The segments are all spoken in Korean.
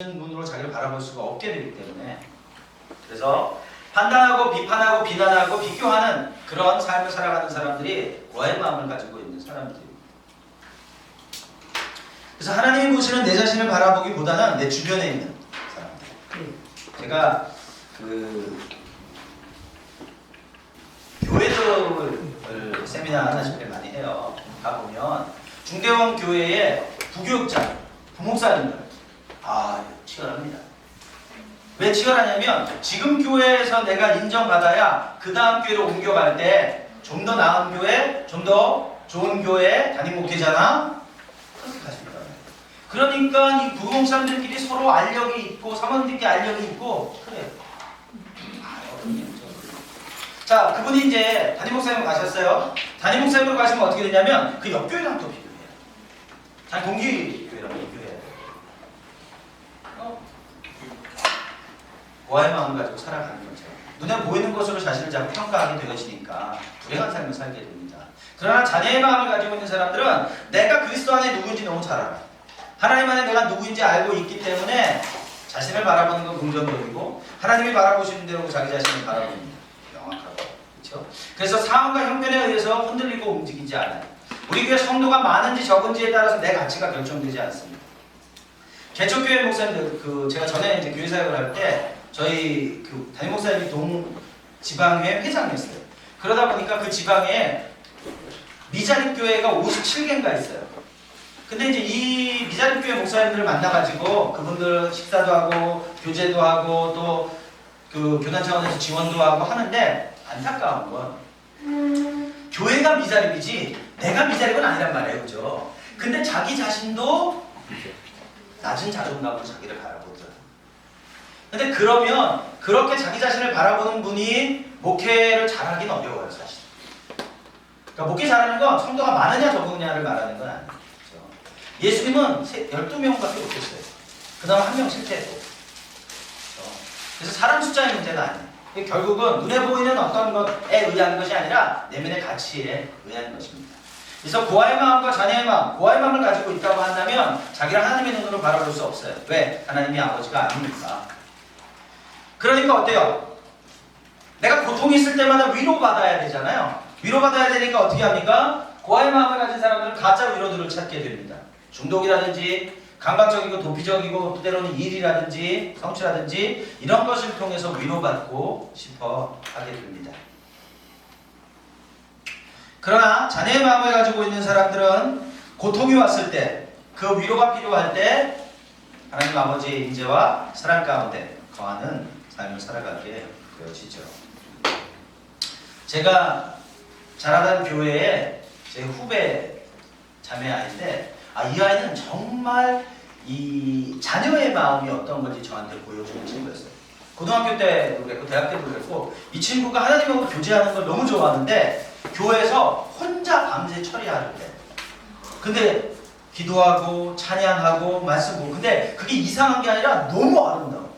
눈으로 자기를 바라볼 수가 없게 되기 때문에, 그래서 판단하고 비판하고 비난하고 비교하는 그런 삶을 살아가는 사람들이 고아의 마음을 가지고 있는 사람들입니다. 그래서 하나님이 보시는 내 자신을 바라보기보다는 내 주변에 있는 사람들. 제가 교회들 세미나 하나씩 많이 해요. 가보면 중대원 교회의 부교육자, 부목사님들 치열합니다. 왜 치열하냐면 지금 교회에서 내가 인정받아야 그 다음 교회로 옮겨갈 때 좀 더 나은 교회, 좀 더 좋은 교회 담임 목회자나 그렇게 가십니다. 그러니까 이 부목사님들끼리 서로 알력이 있고 사모님들끼리 알력이 있고 그래요. 자, 그분이 이제 담임 목사님으로 가셨어요. 담임 목사님으로 가시면 어떻게 되냐면 그 옆교회랑 또 비교해요. 자기 동기교회랑 비교해요. 고아의 마음을 가지고 살아가는 거죠. 눈에 보이는 것으로 자신을 자꾸 평가하게 되어지니까 불행한 삶을 살게 됩니다. 그러나 자녀의 마음을 가지고 있는 사람들은 내가 그리스도 안에 누구인지 너무 잘 알아. 하나님 안에 내가 누구인지 알고 있기 때문에 자신을 바라보는 건 긍정적이고 하나님이 바라보시는 대로 자기 자신을 바라봅니다. 명확하고. 그렇죠? 그래서 상황과 형편에 의해서 흔들리고 움직이지 않아요. 우리 교회 성도가 많은지 적은지에 따라서 내 가치가 결정되지 않습니다. 개척교회 목사님들, 제가 전에 이제 교회 사역을 할 때 저희 담임 목사님이 동 지방회 회장이었어요. 그러다 보니까 그 지방에 미자립 교회가 57개인가 있어요. 근데 이제 이 미자립 교회 목사님들을 만나가지고 그분들 식사도 하고 교제도 하고 또 그 교단 차원에서 지원도 하고 하는데 안타까운 건 교회가 미자립이지 내가 미자립은 아니란 말이에요, 그죠? 근데 자기 자신도 낮은 자존감으로 자기를 바라보더라고요. 근데 그러면 그렇게 자기 자신을 바라보는 분이 목회를 잘하기는 어려워요, 사실. 그러니까 목회 잘하는 건 성도가 많으냐 적으냐를 말하는 건 아니에요. 그렇죠? 예수님은 12명밖에 못했어요. 그 다음 한 명 실패했고. 그렇죠? 그래서 사람 숫자의 문제가 아니에요. 결국은 눈에 보이는 어떤 것에 의한 것이 아니라 내면의 가치에 의한 것입니다. 그래서 고아의 마음과 자녀의 마음, 고아의 마음을 가지고 있다고 한다면 자기를 하나님의 눈으로 바라볼 수 없어요. 왜? 하나님이 아버지가 아니니까. 그러니까 어때요? 내가 고통이 있을 때마다 위로받아야 되잖아요. 위로받아야 되니까 어떻게 합니까? 고아의 마음을 가진 사람들은 가짜 위로들을 찾게 됩니다. 중독이라든지 강박적이고 도피적이고 때로는 일이라든지 성취라든지 이런 것을 통해서 위로받고 싶어 하게 됩니다. 그러나 자녀의 마음을 가지고 있는 사람들은 고통이 왔을 때, 그 위로가 필요할 때 하나님 아버지의 인재와 사랑 가운데 거하는 삶을 살아가게 되어지죠. 제가 자라던 교회에 제 후배 자매 아이인데 이 아이는 정말 이 자녀의 마음이 어떤 건지 저한테 보여주는 친구였어요. 고등학교 때도 그랬고 대학 때도 그랬고 이 친구가 하나님하고 교제하는 걸 너무 좋아하는데 교회에서 혼자 밤새 처리하는데 근데 기도하고 찬양하고 말씀 보고 근데 그게 이상한 게 아니라 너무 아름다워.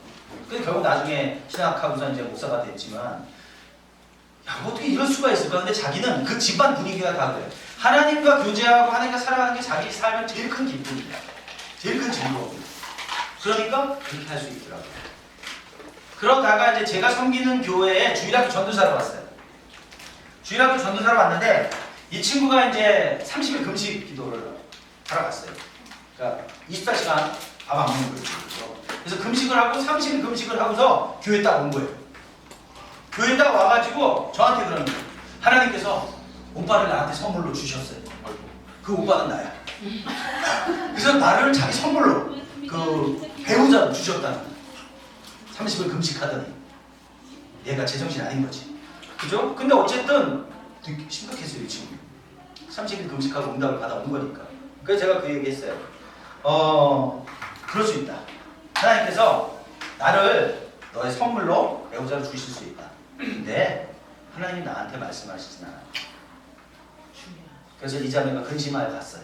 근데 결국 나중에 신학하고서 이제 목사가 됐지만 어떻게 이럴 수가 있을까? 근데 자기는 그 집안 분위기가 다 그래요. 하나님과 교제하고 하나님과 살아가는 게 자기 삶의 제일 큰 기쁨이야. 제일 큰 즐거움이야. 그러니까 그렇게 할 수 있더라고요. 그러다가 이제 제가 섬기는 교회에 주일학교 전도사로 왔어요. 주일학교 전도사로 왔는데 이 친구가 이제 30일 금식 기도를 하러 갔어요. 그러니까 24시간 밥 안 먹는 거죠. 그래서 금식을 하고 30일 금식을 하고서 교회에 딱 온 거예요. 교회에 딱 와가지고 저한테 그러는 거예요. 하나님께서 오빠를 나한테 선물로 주셨어요. 그 오빠는 나야. 그래서 나를 자기 선물로 그 배우자로 주셨다는 거예요. 30일 금식하더니 얘가 제정신 아닌 거지. 그죠? 근데 어쨌든 되게 심각했어요, 이 친구. 30일 금식하고 응답을 받아온 거니까. 그래서 제가 그 얘기 했어요. 그럴 수 있다. 하나님께서 나를 너의 선물로 배우자로 주실 수 있다. 근데 하나님이 나한테 말씀하시진 않아요. 그래서 이 자매가 근심하여 갔어요.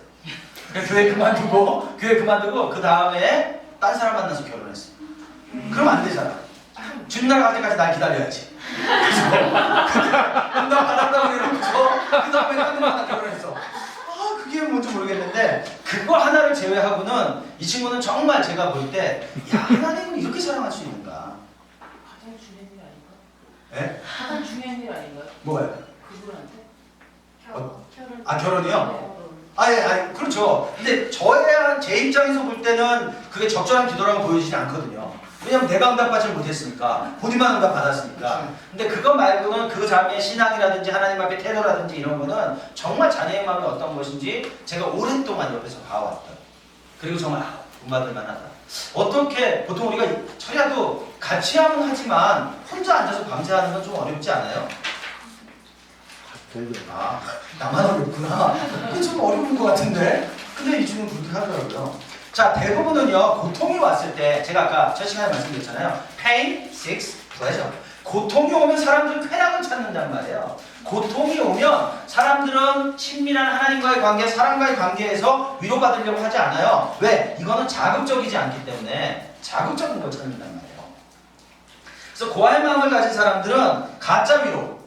교회 그만두고 그 다음에 딴 사람 만나서 결혼했어요. 그럼 안 되잖아. 주님날 갈 때까지 날 기다려야지. 그래서 응답 받았다고 이러면서 그 다음에 딴 사람 만나 결혼했어. 그게 뭔지 모르겠는데 그거 하나를 제외하고는 이 친구는 정말 제가 볼 때 야, 하나님을 이렇게 사랑할 수 있는가? 가장 중요한 일 아닌가? 예? 가장 중요한 일 아닌가요? 뭐예요? 그분한테? 결혼. 아, 결혼이요? 네. 그렇죠. 근데 제 입장에서 볼 때는 그게 적절한 기도라고 보여지지 않거든요. 왜냐면 내가 응답받지 못했으니까, 본인만 응답받았으니까. 근데 그거 말고는 그 자매의 신앙이라든지 하나님 앞에 태도라든지 이런 거는 정말 자녀의 마음이 어떤 것인지 제가 오랫동안 옆에서 봐왔다. 그리고 정말 본받을 만하다. 어떻게 보통 우리가 철야도 같이 하면 하지만 혼자 앉아서 밤새하는 건 좀 어렵지 않아요? 아, 나만 어렵구나. 그게 좀 어려운 것 같은데. 근데 이 친구는 그렇게 하더라고요. 자, 대부분은요, 고통이 왔을 때, 제가 아까 첫 시간에 말씀드렸잖아요. pain, seeks, pleasure. 고통이 오면 사람들은 쾌락을 찾는단 말이에요. 고통이 오면 사람들은 친밀한 하나님과의 관계, 사람과의 관계에서 위로받으려고 하지 않아요. 왜? 이거는 자극적이지 않기 때문에 자극적인 걸 찾는단 말이에요. 그래서 고아의 마음을 가진 사람들은 가짜 위로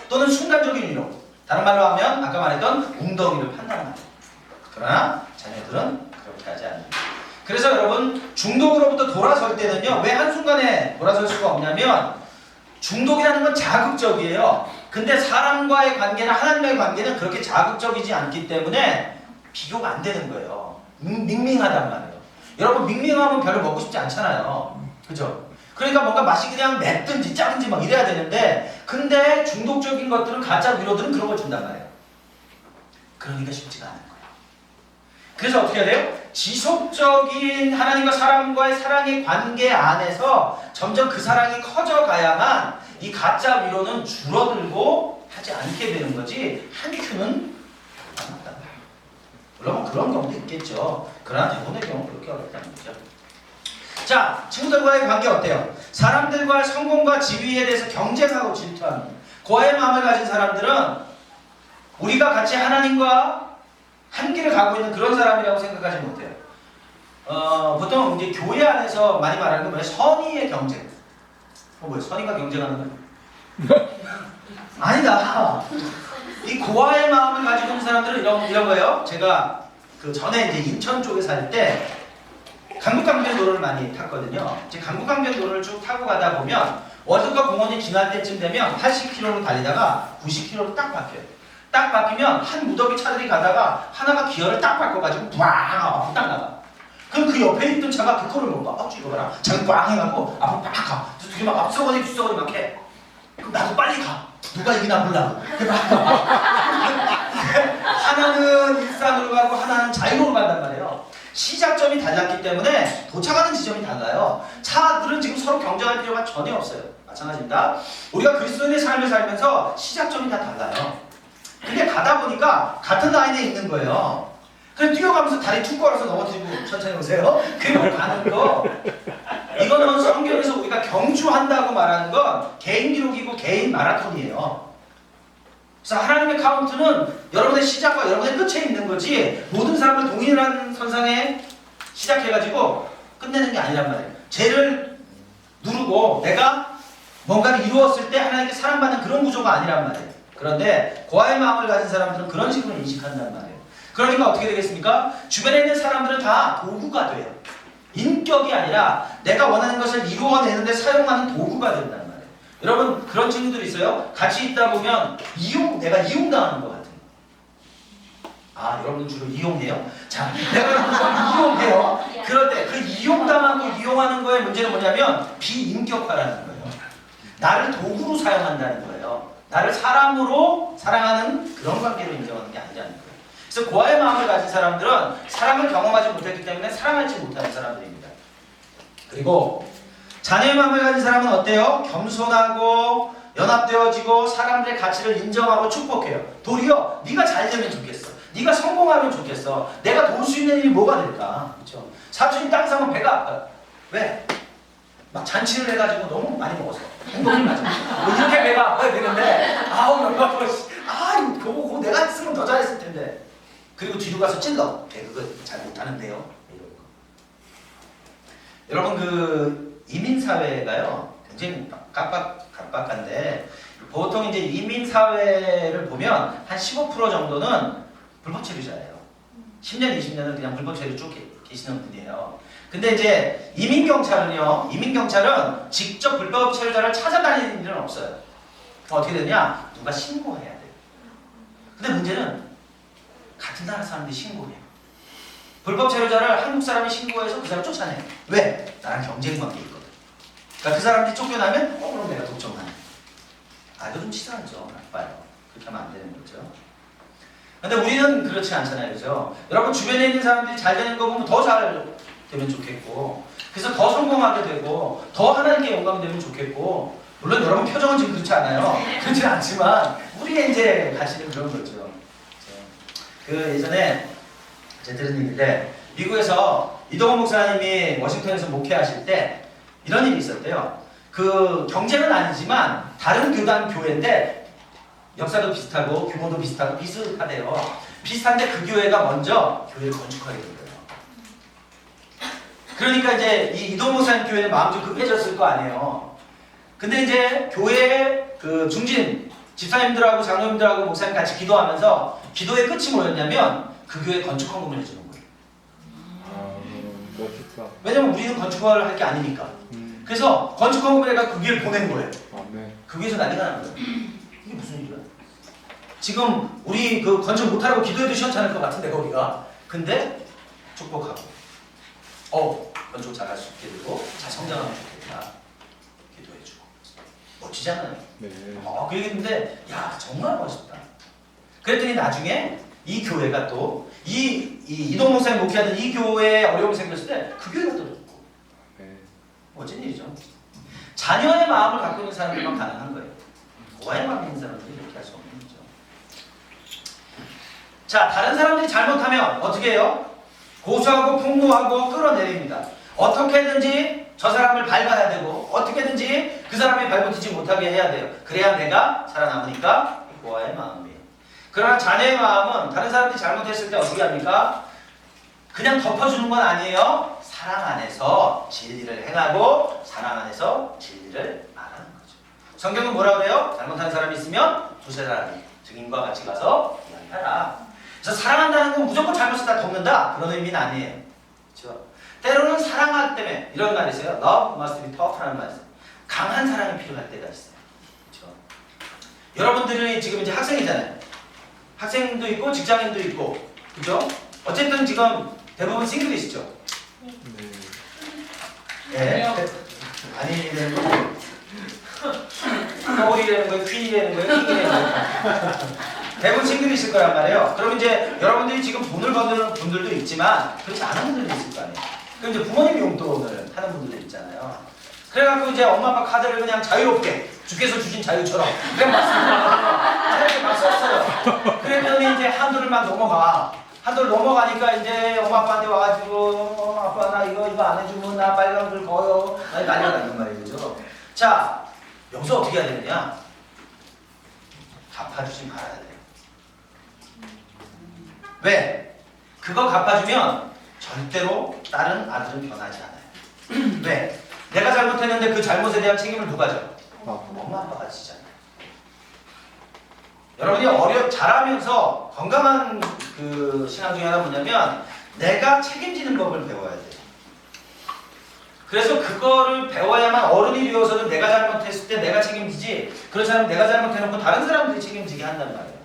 또는 순간적인 위로, 다른 말로 하면 아까 말했던 웅덩이를 판단 말이에요. 그러나 자녀들은 그렇게 하지 않습니다. 그래서 여러분, 중독으로부터 돌아설 때는요, 왜 한순간에 돌아설 수가 없냐면 중독이라는 건 자극적이에요. 근데 사람과의 관계나 하나님과의 관계는 그렇게 자극적이지 않기 때문에 비교가 안 되는 거예요. 밍밍하단 말이에요. 여러분, 밍밍하면 별로 먹고 싶지 않잖아요. 그죠? 그러니까 뭔가 맛이 그냥 맵든지 짜든지 막 이래야 되는데, 근데 중독적인 것들은, 가짜 위로들은 그런 걸 준단 말이에요. 그러니까 쉽지가 않은 거예요. 그래서 어떻게 해야 돼요? 지속적인 하나님과 사람과의 사랑의 관계 안에서 점점 그 사랑이 커져가야만 이 가짜 위로는 줄어들고 하지 않게 되는 거지, 한큐는 안 한다. 물론 그런 경우도 있겠죠. 그러나 대부분의 경우는 그렇게 어렵다는 거죠. 자, 친구들과의 관계 어때요? 사람들과 성공과 지위에 대해서 경쟁하고 질투하는 고아의 마음을 가진 사람들은 우리가 같이 하나님과 한 길을 가고 있는 그런 사람이라고 생각하지 못해요. 보통 이제 교회 안에서 많이 말하는 건 뭐예요? 선의의 경쟁. 뭐예요? 선의가 경쟁하는 거예요? 아니다. 이 고아의 마음을 가지고 있는 사람들은 이런 거예요. 제가 그 전에 이제 인천 쪽에 살 때 강북강변도로를 많이 탔거든요. 이제 강북강변도로를 쭉 타고 가다 보면 월드컵 공원이 지날 때쯤 되면 80km로 달리다가 90km로 딱 바뀌어요. 딱 바뀌면 한 무더기 차들이 가다가 하나가 기어를 딱 바꿔가지고 꽝 앞으로 딱 나가. 그럼 그 옆에 있던 차가 그 꼴을 못 봐. 이거 봐라. 자기 꽝 해갖고 앞으로 막 가. 그래서 되게 막 앞서거니 뒤서거니 막 해. 그럼 나도 빨리 가. 누가 이기나 몰라. 하나는 일상으로 가고 하나는 자유로 간단 말이에요. 시작점이 달랐기 때문에 도착하는 지점이 달라요. 차들은 지금 서로 경쟁할 필요가 전혀 없어요. 마찬가지입니다. 우리가 그리스도인의 삶을 살면서 시작점이 다 달라요. 근데 가다 보니까 같은 라인에 있는 거예요. 그래서 뛰어가면서 다리 툭 걸어서 넘어뜨리고 천천히 오세요. 그리고 가는 거. 이거는 성경에서 우리가 경주한다고 말하는 건 개인 기록이고 개인 마라톤이에요. 그래서 하나님의 카운트는 여러분의 시작과 여러분의 끝에 있는 거지, 모든 사람을 동일한 선상에 시작해가지고 끝내는 게 아니란 말이에요. 죄를 누르고 내가 뭔가를 이루었을 때 하나님께 사랑받는 그런 구조가 아니란 말이에요. 그런데 고아의 마음을 가진 사람들은 그런 식으로 인식한단 말이에요. 그러니까 어떻게 되겠습니까? 주변에 있는 사람들은 다 도구가 돼요. 인격이 아니라 내가 원하는 것을 이루어내는데 사용하는 도구가 된단 말이에요. 여러분, 그런 친구들이 있어요. 같이 있다 보면 내가 이용당하는 것 같아요. 아, 여러분 주로 이용해요? 자, 내가 이용해요. 그럴 때 그 이용당하고 이용하는 거의 문제는 뭐냐면 비인격화라는 거예요. 나를 도구로 사용한다는 거예요. 나를 사람으로 사랑하는 그런 관계로 인정하는 게 아니라는 거예요. 그래서 고아의 마음을 가진 사람들은 사랑을 경험하지 못했기 때문에 사랑하지 못하는 사람들입니다. 그리고 자녀의 마음을 가진 사람은 어때요? 겸손하고 연합되어지고 사람들의 가치를 인정하고 축복해요. 도리어 네가 잘 되면 좋겠어. 네가 성공하면 좋겠어. 내가 도울 수 있는 일이 뭐가 될까? 그렇죠? 사촌이 땅 사면 배가 아파요. 왜? 막 잔치를 해가지고 너무 많이 먹어서 행복이 맞아. 뭐 이렇게 배가 아파야 되는데 아우 열받고 그거 내가 했으면 더 잘했을 텐데. 그리고 뒤로 가서 찔러. 그거 잘 못하는데요. 여러분, 그 이민사회가요 굉장히 각박한데, 보통 이제 이민사회를 보면 한 15% 정도는 불법 체류자예요. 10년, 20년은 그냥 불법체류 쭉 계시는 분이에요. 근데 이제 이민경찰은요, 이민경찰은 직접 불법 체류자를 찾아다니는 일은 없어요. 어떻게 되냐? 누가 신고해야 돼요. 근데 문제는 같은 나라 사람들이 신고해요. 불법 체류자를 한국 사람이 신고해서 그 사람 쫓아내. 왜? 나랑 경쟁 관계 있거든. 그러니까 그 사람들이 쫓겨나면 그럼 내가 독점하네. 아들은 치사하죠. 나빠요. 그렇게 하면 안 되는 거죠. 근데 우리는 그렇지 않잖아요. 그죠? 여러분 주변에 있는 사람들이 잘 되는 거 보면 더 잘 되면 좋겠고, 그래서 더 성공하게 되고, 더 하나님께 영광 되면 좋겠고, 물론 여러분 표정은 지금 그렇지 않아요. 그렇진 않지만 우리의 이제 가치는 그런 거죠. 그 예전에 제가 들은 얘기인데, 미국에서 이동원 목사님이 워싱턴에서 목회하실 때 이런 일이 있었대요. 그 경쟁은 아니지만 다른 교단 교회인데 역사도 비슷하고 규모도 비슷하고 비슷하대요. 비슷한데 그 교회가 먼저 교회를 건축하게 된 거예요. 그러니까 이제 이 이동원 목사님 교회는 마음 좀 급해졌을 거 아니에요. 근데 이제 교회 그 중진 집사님들하고 장로님들하고 목사님 같이 기도하면서 기도의 끝이 뭐였냐면 그 교회 건축 헌금을 해주는 거예요. 멋있다. 왜냐면 우리는 건축을 할 게 아니니까. 그래서 건축 헌금을 해가 그 교회를 보낸 거예요. 네. 그 교회에서 난리가 난 거예요. 이게 무슨 일이야? 지금 우리 그 건축 못하라고 기도해도 시원찮을 것 같은데 우리가. 근데 축복하고 건축 잘할 수 있게 되고 잘 성장하면 좋겠다. 기도해주고. 멋지잖아요. 네. 그 얘기했는데 야 정말 멋있다. 그랬더니 나중에 이 교회가 또 이동 목사님 목회하던 이 교회에 어려움이 생겼을 때 그 교회가 또 돕고. 네. 멋진 일이죠. 자녀의 마음을 갖고 있는 사람들만 가능한 거예요. 고아의 마음이 있는 사람들이 이렇게 할 수 없는 거죠. 자, 다른 사람들이 잘못하면 어떻게 해요? 고소하고 폭로하고 끌어내립니다. 어떻게든지 저 사람을 밟아야 되고 어떻게든지 그 사람이 발붙이지 못하게 해야 돼요. 그래야 내가 살아남으니까 고아의 마음이에요. 그러나 자녀의 마음은 다른 사람들이 잘못했을 때 어떻게 합니까? 그냥 덮어주는 건 아니에요. 사랑 안에서 진리를 행하고 사랑 안에서 진리를 말하는 거죠. 성경은 뭐라 그래요? 잘못한 사람이 있으면 두세 사람이 증인과 같이 가서 이야기하라. 그래서 사랑한다는 건 무조건 잘못을 다 덮는다 그런 의미는 아니에요. 그렇죠? 때로는 사랑할 때문에 이런 말이 있어요. Love must be tough라는 말이 있어요. 강한 사랑이 필요할 때가 있어요. 그렇죠? 여러분들이 지금 이제 학생이잖아요. 학생도 있고 직장인도 있고, 그죠? 어쨌든 지금 대부분 싱글이시죠? 네. 예. 아니 되는 거예요. 서울이 되는 거예요, 퀸이 되는 거예요, 킹이 되는 거예요. 대부분 싱글이실 거란 말이에요. 그럼 이제 여러분들이 지금 돈을 버는 분들도 있지만 그렇지 않은 분들도 있을 거 아니에요. 그럼 이제 부모님 용돈을 하는 분들도 있잖아요. 그래갖고 이제 엄마 아빠 카드를 그냥 자유롭게 주께서 주신 자유처럼 그냥 막 쓰는 이렇게 막 썼어요. 그랬더니 이제 한도를 막 넘어가. 한도를 넘어가니까 이제 엄마 아빠한테 와가지고 아빠 나 이거 안 해주면 나 빨간불 거요. 아니 난리가 나는 말이죠. 자, 여기서 어떻게 해야 되느냐? 갚아주지 말아야 돼요. 왜? 그거 갚아주면 절대로 다른 아들은 변하지 않아요. 왜? 내가 잘못했는데 그 잘못에 대한 책임을 누가 져? 엄마 아빠가 지잖아요. 여러분이 자라면서 건강한 그 신앙 중에 하나 뭐냐면 내가 책임지는 법을 배워야 돼요. 그래서 그거를 배워야만 어른이 되어서는 내가 잘못했을 때 내가 책임지지, 그런 사람은 내가 잘못해놓고 다른 사람들이 책임지게 한단 말이에요.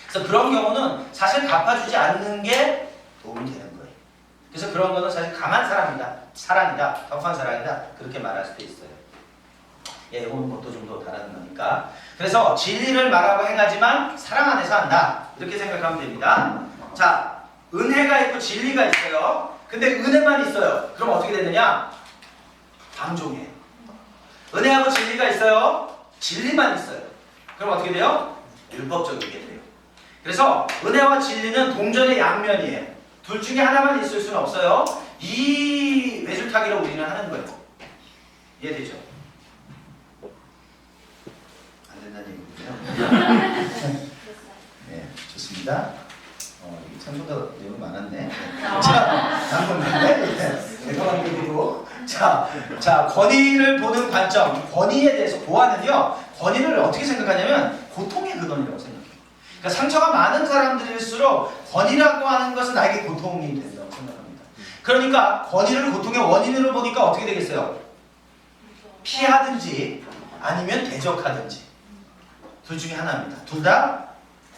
그래서 그런 경우는 사실 갚아주지 않는 게 도움이 되는 거예요. 그래서 그런 거는 사실 강한 사랑이다, 터프한 사랑이다, 그렇게 말할 수도 있어요. 예, 이건 뭐 또 좀 더 다른 거니까. 그래서 진리를 말하고 행하지만 사랑 안에서 한다, 이렇게 생각하면 됩니다. 자, 은혜가 있고 진리가 있어요. 근데 은혜만 있어요. 그럼 어떻게 되느냐? 방종이에요. 은혜하고 진리가 있어요. 진리만 있어요. 그럼 어떻게 돼요? 율법적이게 돼요. 그래서 은혜와 진리는 동전의 양면이에요. 둘 중에 하나만 있을 수는 없어요. 이 외줄타기를 우리는 하는 거예요. 이해되죠? 안 된다는 얘기군요. 네, 좋습니다. 생각보다 내용 많았네. 자, 다음 건데, 내가 만들고. 자, 권위를 보는 관점, 권위에 대해서 보아는요, 권위를 어떻게 생각하냐면 고통의 근원이라고 생각해요. 그러니까 상처가 많은 사람들일수록 권위라고 하는 것은 나에게 고통이 된다고 생각합니다. 그러니까 권위를 고통의 원인으로 보니까 어떻게 되겠어요? 피하든지 아니면 대적하든지 둘 중에 하나입니다. 둘 다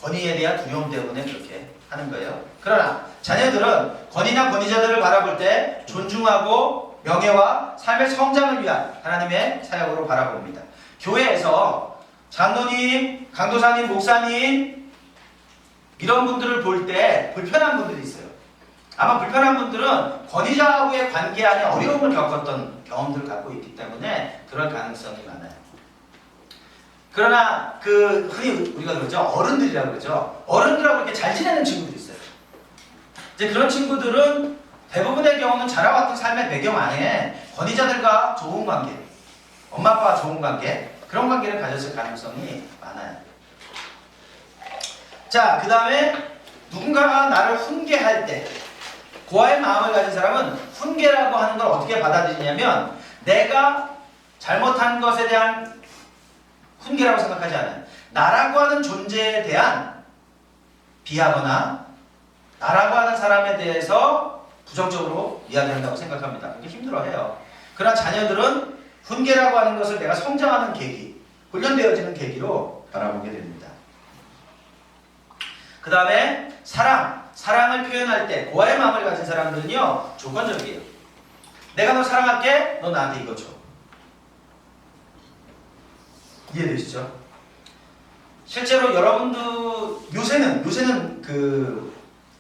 권위에 대한 두려움 때문에 그렇게 하는 거예요. 그러나 자녀들은 권위나 권위자들을 바라볼 때 존중하고 명예와 삶의 성장을 위한 하나님의 사역으로 바라봅니다. 교회에서 장로님, 강도사님, 목사님 이런 분들을 볼 때 불편한 분들이 있어요. 아마 불편한 분들은 권위자하고의 관계 안에 어려움을 겪었던 경험들을 갖고 있기 때문에 그럴 가능성이 많아요. 그러나 흔히 우리가 그러죠. 어른들이라고 그러죠. 어른들하고 이렇게 잘 지내는 친구들이 있어요. 이제 그런 친구들은 대부분의 경우는 자라왔던 삶의 배경 안에 권위자들과 좋은 관계, 엄마 아빠와 좋은 관계, 그런 관계를 가졌을 가능성이 많아요. 자, 그 다음에 누군가가 나를 훈계할 때 고아의 마음을 가진 사람은 훈계라고 하는 걸 어떻게 받아들이냐면 내가 잘못한 것에 대한 훈계라고 생각하지 않아요. 나라고 하는 존재에 대한 비하거나 나라고 하는 사람에 대해서 부정적으로 이야기한다고 생각합니다. 그게 힘들어해요. 그러나 자녀들은 훈계라고 하는 것을 내가 성장하는 계기, 훈련되어지는 계기로 바라보게 됩니다. 그 다음에 사랑을 표현할 때 고아의 마음을 가진 사람들은요 조건적이에요. 내가 너 사랑할게, 너 나한테 이거 줘. 이해되시죠? 실제로 여러분도 요새는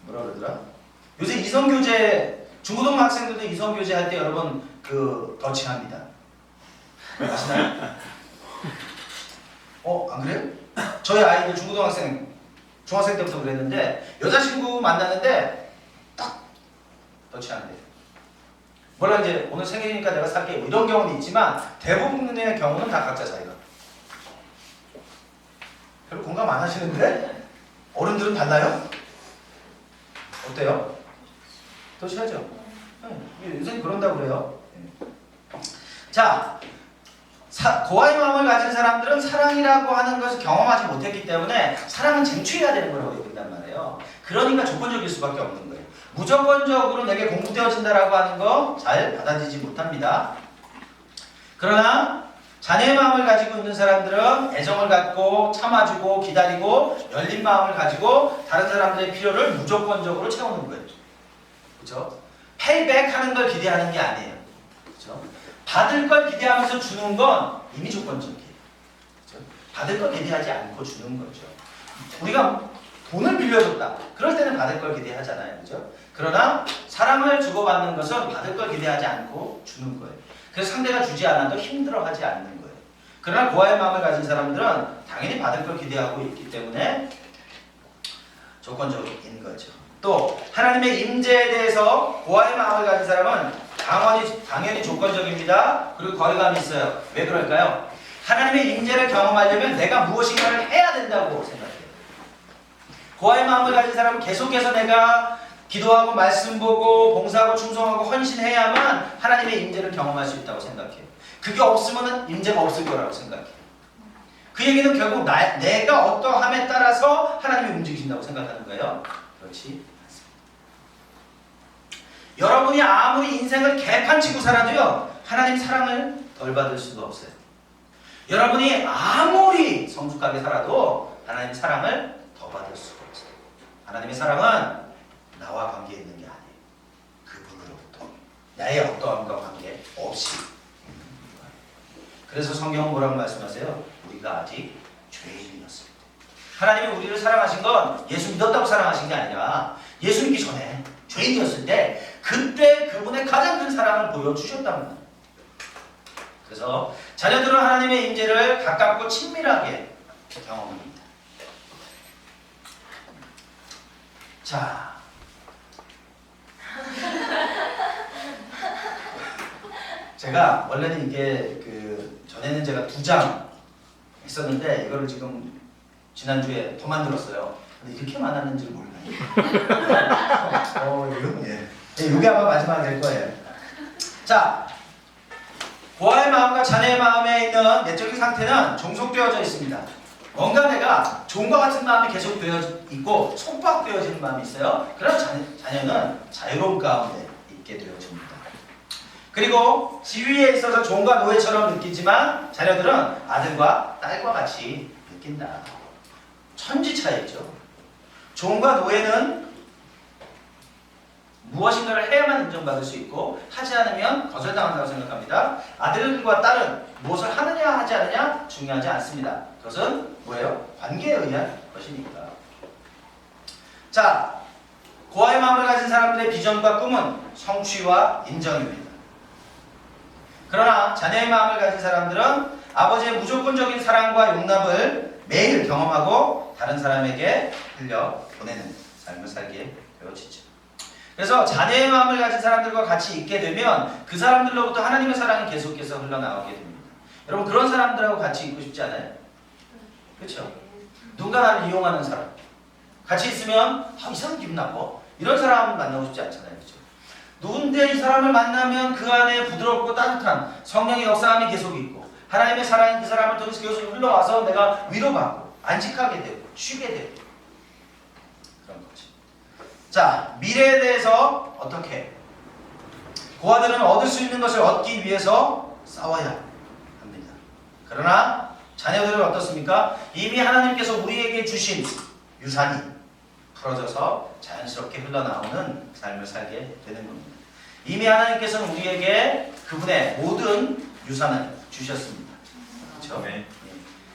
뭐라 그러더라? 요새 이성교제 중고등부 학생들도 이성교제 할 때 여러분 더치합니다. 아시나요? 안 그래요? 저희 아이들 중학생 때부터 그랬는데 여자친구 만나는데 딱 더치한대요. 몰라 이제 오늘 생일이니까 내가 살게 이런 경우는 있지만 대부분의 경우는 다 각자 자기가. 별로 공감 안 하시는데? 어른들은 달라요? 어때요? 더치하죠? 요새 그런다고 그래요. 자, 고아의 마음을 가진 사람들은 사랑이라고 하는 것을 경험하지 못했기 때문에 사랑은 쟁취해야 되는 거라고 여긴단 말이에요. 그러니까 조건적일 수밖에 없는 거예요. 무조건적으로 내게 공급되어진다라고 하는 거 잘 받아들이지 못합니다. 그러나 자녀의 마음을 가지고 있는 사람들은 애정을 갖고 참아주고 기다리고 열린 마음을 가지고 다른 사람들의 필요를 무조건적으로 채우는 거예요. 그렇죠? 페이백하는 걸 기대하는 게 아니에요. 그렇죠? 받을 걸 기대하면서 주는 건 이미 조건적이에요. 그렇죠? 받을 걸 기대하지 않고 주는 거죠. 우리가 돈을 빌려줬다. 그럴 때는 받을 걸 기대하잖아요. 그렇죠? 그러나 사랑을 주고받는 것은 받을 걸 기대하지 않고 주는 거예요. 그래서 상대가 주지 않아도 힘들어하지 않는 거예요. 그러나 고아의 마음을 가진 사람들은 당연히 받을 걸 기대하고 있기 때문에 조건적인 거죠. 또 하나님의 임재에 대해서 고아의 마음을 가진 사람은 당연히 조건적입니다. 그리고 거리감이 있어요. 왜 그럴까요? 하나님의 임재를 경험하려면 내가 무엇인가를 해야 된다고 생각해요. 고아의 마음을 가진 사람은 계속해서 내가 기도하고 말씀 보고 봉사하고 충성하고 헌신해야만 하나님의 임재를 경험할 수 있다고 생각해요. 그게 없으면 임재가 없을 거라고 생각해요. 그 얘기는 결국 내가 어떠함에 따라서 하나님이 움직이신다고 생각하는 거예요. 그렇지 않습니다. 여러분이 아무리 인생을 개판치고 살아도요 하나님 사랑을 덜 받을 수가 없어요. 여러분이 아무리 성숙하게 살아도 하나님 사랑을 더 받을 수가 없어요. 하나님의 사랑은 나와 관계 있는 게 아니에요. 그분으로부터 나의 어떠함과 관계 없이. 그래서 성경은 뭐라고 말씀하세요? 우리가 아직 죄인이었을 때. 하나님이 우리를 사랑하신 건 예수 믿었다고 사랑하신 게 아니라 예수 믿기 전에 죄인이었을 때 그때 그분의 가장 큰 사랑을 보여주셨다는 거예요. 그래서 자녀들은 하나님의 임재를 가깝고 친밀하게 경험합니다. 자, 제가 원래는 이게 전에는 제가 2장 했었는데 이거를 지금 지난주에 더 만들었어요. 근데 이렇게 많았는지 몰라요. 이게 아마 마지막 될 거예요. 자, 고아의 마음과 자녀의 마음에 있는 내적인 상태는 종속되어져 있습니다. 뭔가 내가 종과 같은 마음이 계속 되어 있고 속박되어지는 마음이 있어요. 그럼 자녀는 자유로운 가운데 있게 되어집니다. 그리고 지위에 있어서 종과 노예처럼 느끼지만 자녀들은 아들과 딸과 같이 느낀다. 천지 차이죠. 종과 노예는 무엇인가를 해야만 인정받을 수 있고 하지 않으면 거절당한다고 생각합니다. 아들과 딸은 무엇을 하느냐 하지 않느냐 중요하지 않습니다. 그것은 뭐예요? 관계에 의한 것이니까. 자, 고아의 마음을 가진 사람들의 비전과 꿈은 성취와 인정입니다. 그러나 자녀의 마음을 가진 사람들은 아버지의 무조건적인 사랑과 용납을 매일 경험하고 다른 사람에게 흘려보내는 삶을 살게 되어지죠. 그래서 자녀의 마음을 가진 사람들과 같이 있게 되면 그 사람들로부터 하나님의 사랑이 계속해서 흘러나오게 됩니다. 여러분 그런 사람들하고 같이 있고 싶지 않아요? 그렇죠? 누가 나를 이용하는 사람 같이 있으면 이 사람 기분 나빠 이런 사람 만나고 싶지 않잖아요. 그렇죠? 누군데 이 사람을 만나면 그 안에 부드럽고 따뜻한 성령의 역사함이 계속 있고 하나님의 사랑이 그 사람을 통해서 계속 흘러와서 내가 위로받고 안식하게 되고 쉬게 되고 그런 거지. 자, 미래에 대해서 어떻게? 고아들은 얻을 수 있는 것을 얻기 위해서 싸워야 합니다. 그러나 자녀들은 어떻습니까? 이미 하나님께서 우리에게 주신 유산이 풀어져서 자연스럽게 흘러나오는 삶을 살게 되는 겁니다. 이미 하나님께서는 우리에게 그분의 모든 유산을 주셨습니다. 그렇죠? 네.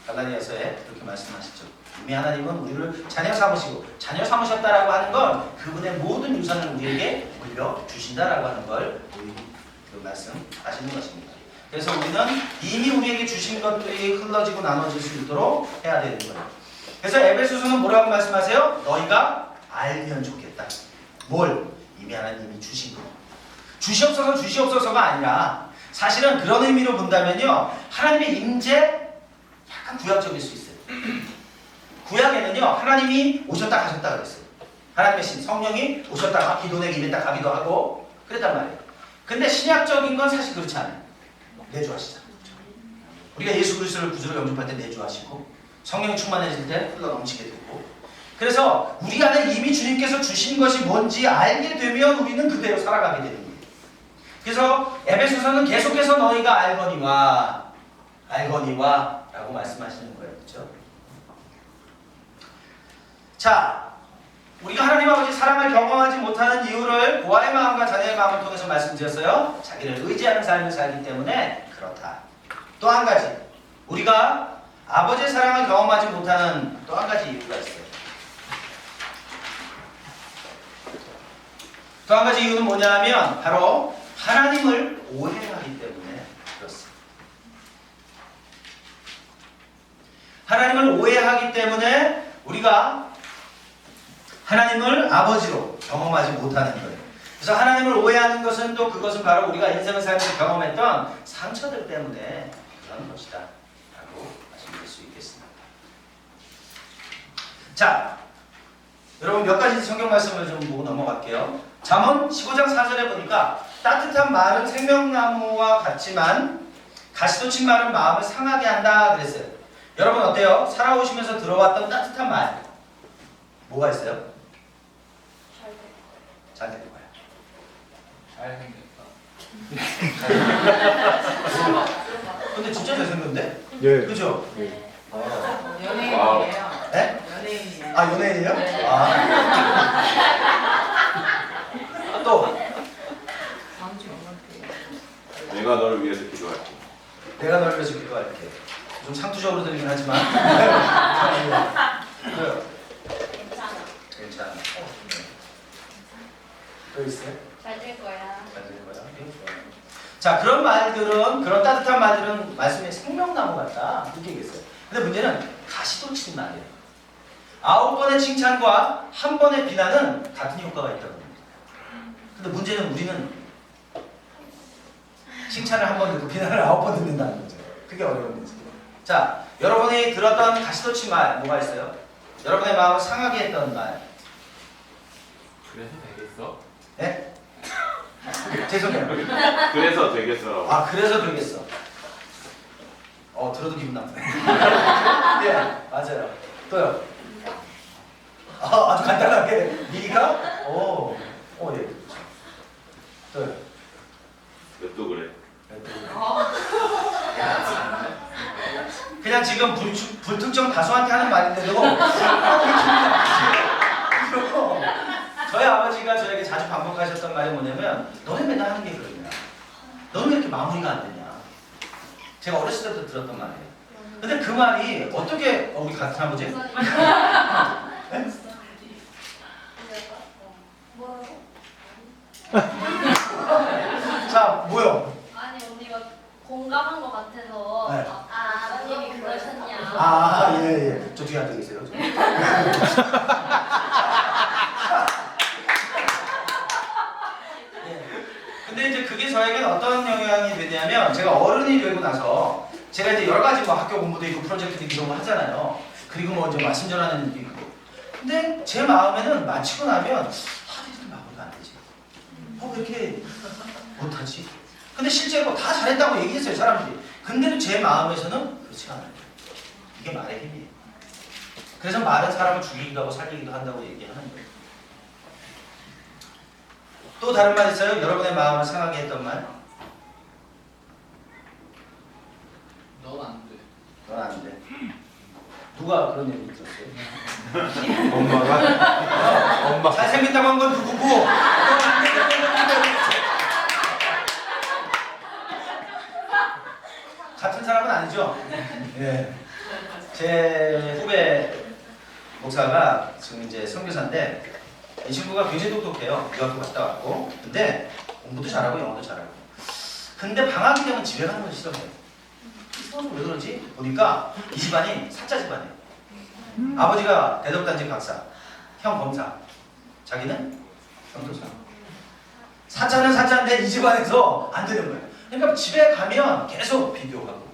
갈라디아서에 그렇게 말씀하시죠. 이미 하나님은 우리를 자녀 삼으시고 자녀 삼으셨다라고 하는 건 그분의 모든 유산을 우리에게 물려주신다라고 하는 걸 그 말씀하시는 것입니다. 그래서 우리는 이미 우리에게 주신 것들이 흘러지고 나눠질 수 있도록 해야 되는 거예요. 그래서 에베소서는 뭐라고 말씀하세요? 너희가 알면 좋겠다. 뭘? 이미 하나님이 주신 거. 주시옵소서 주시옵소서가 아니라 사실은 그런 의미로 본다면요. 하나님의 임재 약간 구약적일 수 있어요. 구약에는요. 하나님이 오셨다 가셨다 그랬어요. 하나님의 신 성령이 오셨다가 기도내기 임했다 가기도 하고 그랬단 말이에요. 근데 신약적인 건 사실 그렇지 않아요. 내주하시잖아요. 우리가 예수 그리스도를 구주로 영접할 때 내주하시고 성령이 충만해질 때 흘러 넘치게 되고 그래서 우리 안에 이미 주님께서 주신 것이 뭔지 알게 되면 우리는 그대로 살아가게 되는 거예요. 그래서 에베소서는 계속해서 너희가 알거니와 라고 말씀하시는 거예요. 그렇죠? 자, 우리가 하나님 아버지 사랑을 경험하지 못하는 이유를 고아의 마음과 자녀의 마음을 통해서 말씀드렸어요. 자기를 의지하는 삶을 살기 때문에 그렇다. 또 한 가지, 우리가 아버지의 사랑을 경험하지 못하는 또 한 가지 이유가 있어요. 또 한 가지 이유는 뭐냐 하면 바로 하나님을 오해하기 때문에 그렇습니다. 하나님을 오해하기 때문에 우리가 하나님을 아버지로 경험하지 못하는 거예요. 그래서 하나님을 오해하는 것은 또 그것은 바로 우리가 인생을 살면서 경험했던 상처들 때문에 그런 것이다 라고 말씀드릴 수 있겠습니다. 자, 여러분 몇 가지 성경 말씀을 좀 보고 넘어갈게요. 잠언 15장 4절에 보니까 따뜻한 말은 생명나무와 같지만 가시돋친 말은 마음을 상하게 한다 그랬어요. 여러분 어때요? 살아오시면서 들어왔던 따뜻한 말 뭐가 있어요? 잘 될 거야. 잘생겼다. 근데 진짜 잘생겼는데? 예. 그죠? 네. 연예인이에요. 네? 연예인이에요. 아 연예인이요? 네. 또 광주 영광교회. 내가 너를 위해서 기도할게. 내가 너를 위해서 기도할게. 좀 상투적으로 들리긴 하지만 그래요. 괜찮아. 네. 또 있어요? 잘 될 거야. 잘 될 거야. 네, 좋아요. 자, 그런 말들은 그런 따뜻한 말들은 말씀의 생명나무 같다 이렇게 얘기했어요. 근데 문제는 가시돋친 말이에요. 9번의 칭찬과 1번의 비난은 같은 효과가 있다고 합니다. 근데 문제는 우리는 칭찬을 1번 듣고 비난을 9번 듣는다는 거죠. 그게 어려운 거죠. 자, 여러분이 들었던 가시돋친 말 뭐가 있어요? 여러분의 마음을 상하게 했던 말. 그래서 되겠어? 네? 죄송해요. 그래서 되겠어. 아, 그래서 되겠어. 들어도 기분 나쁘네. 예, 맞아요. 또요. 아주 간단하게 미가? 예. 또요. 왜 또 그래? 그냥 지금 불특정 다수한테 하는 말인데도 그리고 저희 아버지가 저에게 자주 반복하셨던 말이 뭐냐면 너네 맨날 하는 게 그러냐. 너는 왜 이렇게 마무리가 안 되냐. 제가 어렸을 때부터 들었던 말이에요. 근데 그 말이 어떻게 우리 같은 아버지? 네? 뭐라고? 자, 뭐요? 아니 언니가 공감한 것 같아서 네. 아버님이 그러셨냐. 예. 저 뒤에 앉아 계세요. 근데 이제 그게 저에게는 어떤 영향이 되냐면 제가 어른이 되고 나서 제가 이제 여러 가지 뭐 학교 공부도 있고 프로젝트도 이런 거 하잖아요. 그리고 뭐 이제 말씀 전하는 일도 있고. 근데 제 마음에는 마치고 나면 이렇게 마무리가 안 되지. 왜 이렇게 못하지? 근데 실제로 다 잘했다고 얘기했어요 사람들이. 근데도 제 마음에서는 그렇지가 않아요. 이게 말의 힘이에요. 그래서 말은 사람을 죽이기도 하고 살리기도 한다고 얘기하는 거예요. 또 다른 말 있어요? 여러분의 마음을 상하게 했던 말? 넌 안 돼. 넌 안 돼. 누가 그런 얘기 들었어요? 엄마가? 잘생겼다고 한 건 누구고? 넌 안 돼. 같은 사람은 아니죠? 예. 제 후배 목사가 지금 이제 선교사인데 이 친구가 굉장히 똑똑해요. 유학도 갔다 왔고. 근데 공부도 잘하고 영어도 잘하고. 근데 방학이 되면 집에 가는 걸 싫어해요. 왜 그러지? 보니까 이 집안이 사자 집안이에요. 아버지가 대덕단지 박사, 형 검사, 자기는 경도사. 사자는 사자인데 이 집안에서 안 되는 거예요. 그러니까 집에 가면 계속 비교하고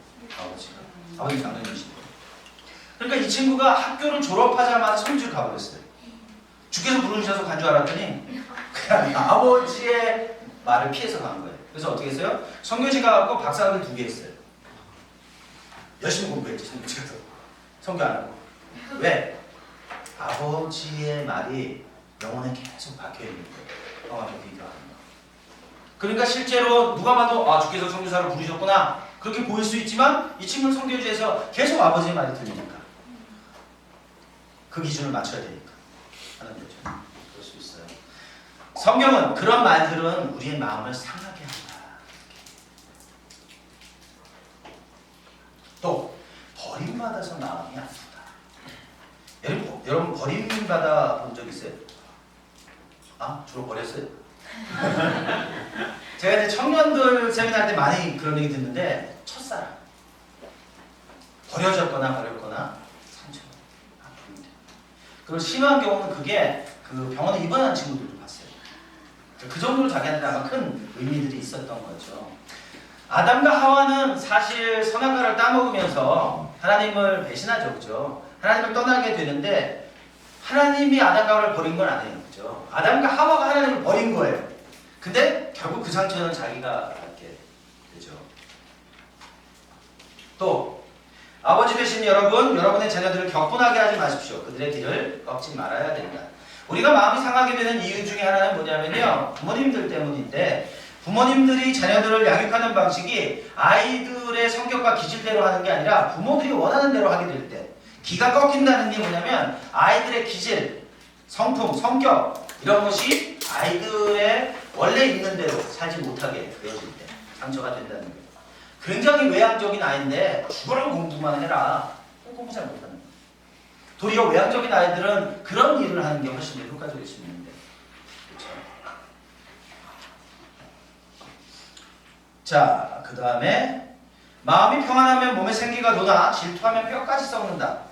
아버지 장로님이시고. 그러니까 이 친구가 학교를 졸업하자마자 성주를 가버렸어요. 주께서 부르셔서 간 줄 알았더니 그냥 아버지의 말을 피해서 간 거예요. 그래서 어떻게 했어요? 성교지 가갖고 박사학위 2개 했어요. 열심히 공부했지 성교지 가서. 성교 안 하고. 왜? 아버지의 말이 영혼에 계속 박혀있는 거예요. 형하고 비교하는 거. 그러니까 실제로 누가 봐도 주께서 성교사를 부르셨구나 그렇게 보일 수 있지만 이 친구는 성교지에서 계속 아버지의 말이 들리니까 그 기준을 맞춰야 되니까 하는 거죠. 그럴 수 있어요. 성경은 그런 말들은 우리의 마음을 상하게 한다. 또 버림받아서 마음이 아프다. 여러분 버림받아 본 적 있어요? 주로 버렸어요? 제가 이제 청년들 세미나 때 많이 그런 얘기 듣는데 첫사랑 버려졌거나 버렸거나 상처 아픕니다. 그리고 심한 경우는 그게 그 병원에 입원한 친구들도 봤어요. 그 정도로 자기한테 아마 큰 의미들이 있었던 거죠. 아담과 하와는 사실 선악과를 따먹으면서 하나님을 배신하죠, 그죠? 하나님을 떠나게 되는데 하나님이 아담과 하와를 버린 건 아니에요, 그죠? 아담과 하와가 하나님을 버린 거예요. 근데 결국 그 상처는 자기가 받게 되죠. 또 아버지 되신 여러분의 자녀들을 격분하게 하지 마십시오. 그들의 길을 꺾지 말아야 된다. 우리가 마음이 상하게 되는 이유 중에 하나는 뭐냐면요, 부모님들 때문인데 부모님들이 자녀들을 양육하는 방식이 아이들의 성격과 기질대로 하는 게 아니라 부모들이 원하는 대로 하게 될 때 기가 꺾인다는 게 뭐냐면 아이들의 기질, 성품, 성격 이런 것이 아이들의 원래 있는 대로 살지 못하게 되어질 때 상처가 된다는 거예요. 굉장히 외향적인 아이인데 죽어라 공부만 해라. 공부 잘 못하는 거예요. 도리어 외향적인 아이들은 그런 일을 하는 게 훨씬 더 효과적일 수 있는데. 그렇죠? 자, 그 다음에 마음이 평안하면 몸에 생기가 돋아 질투하면 뼈까지 썩는다.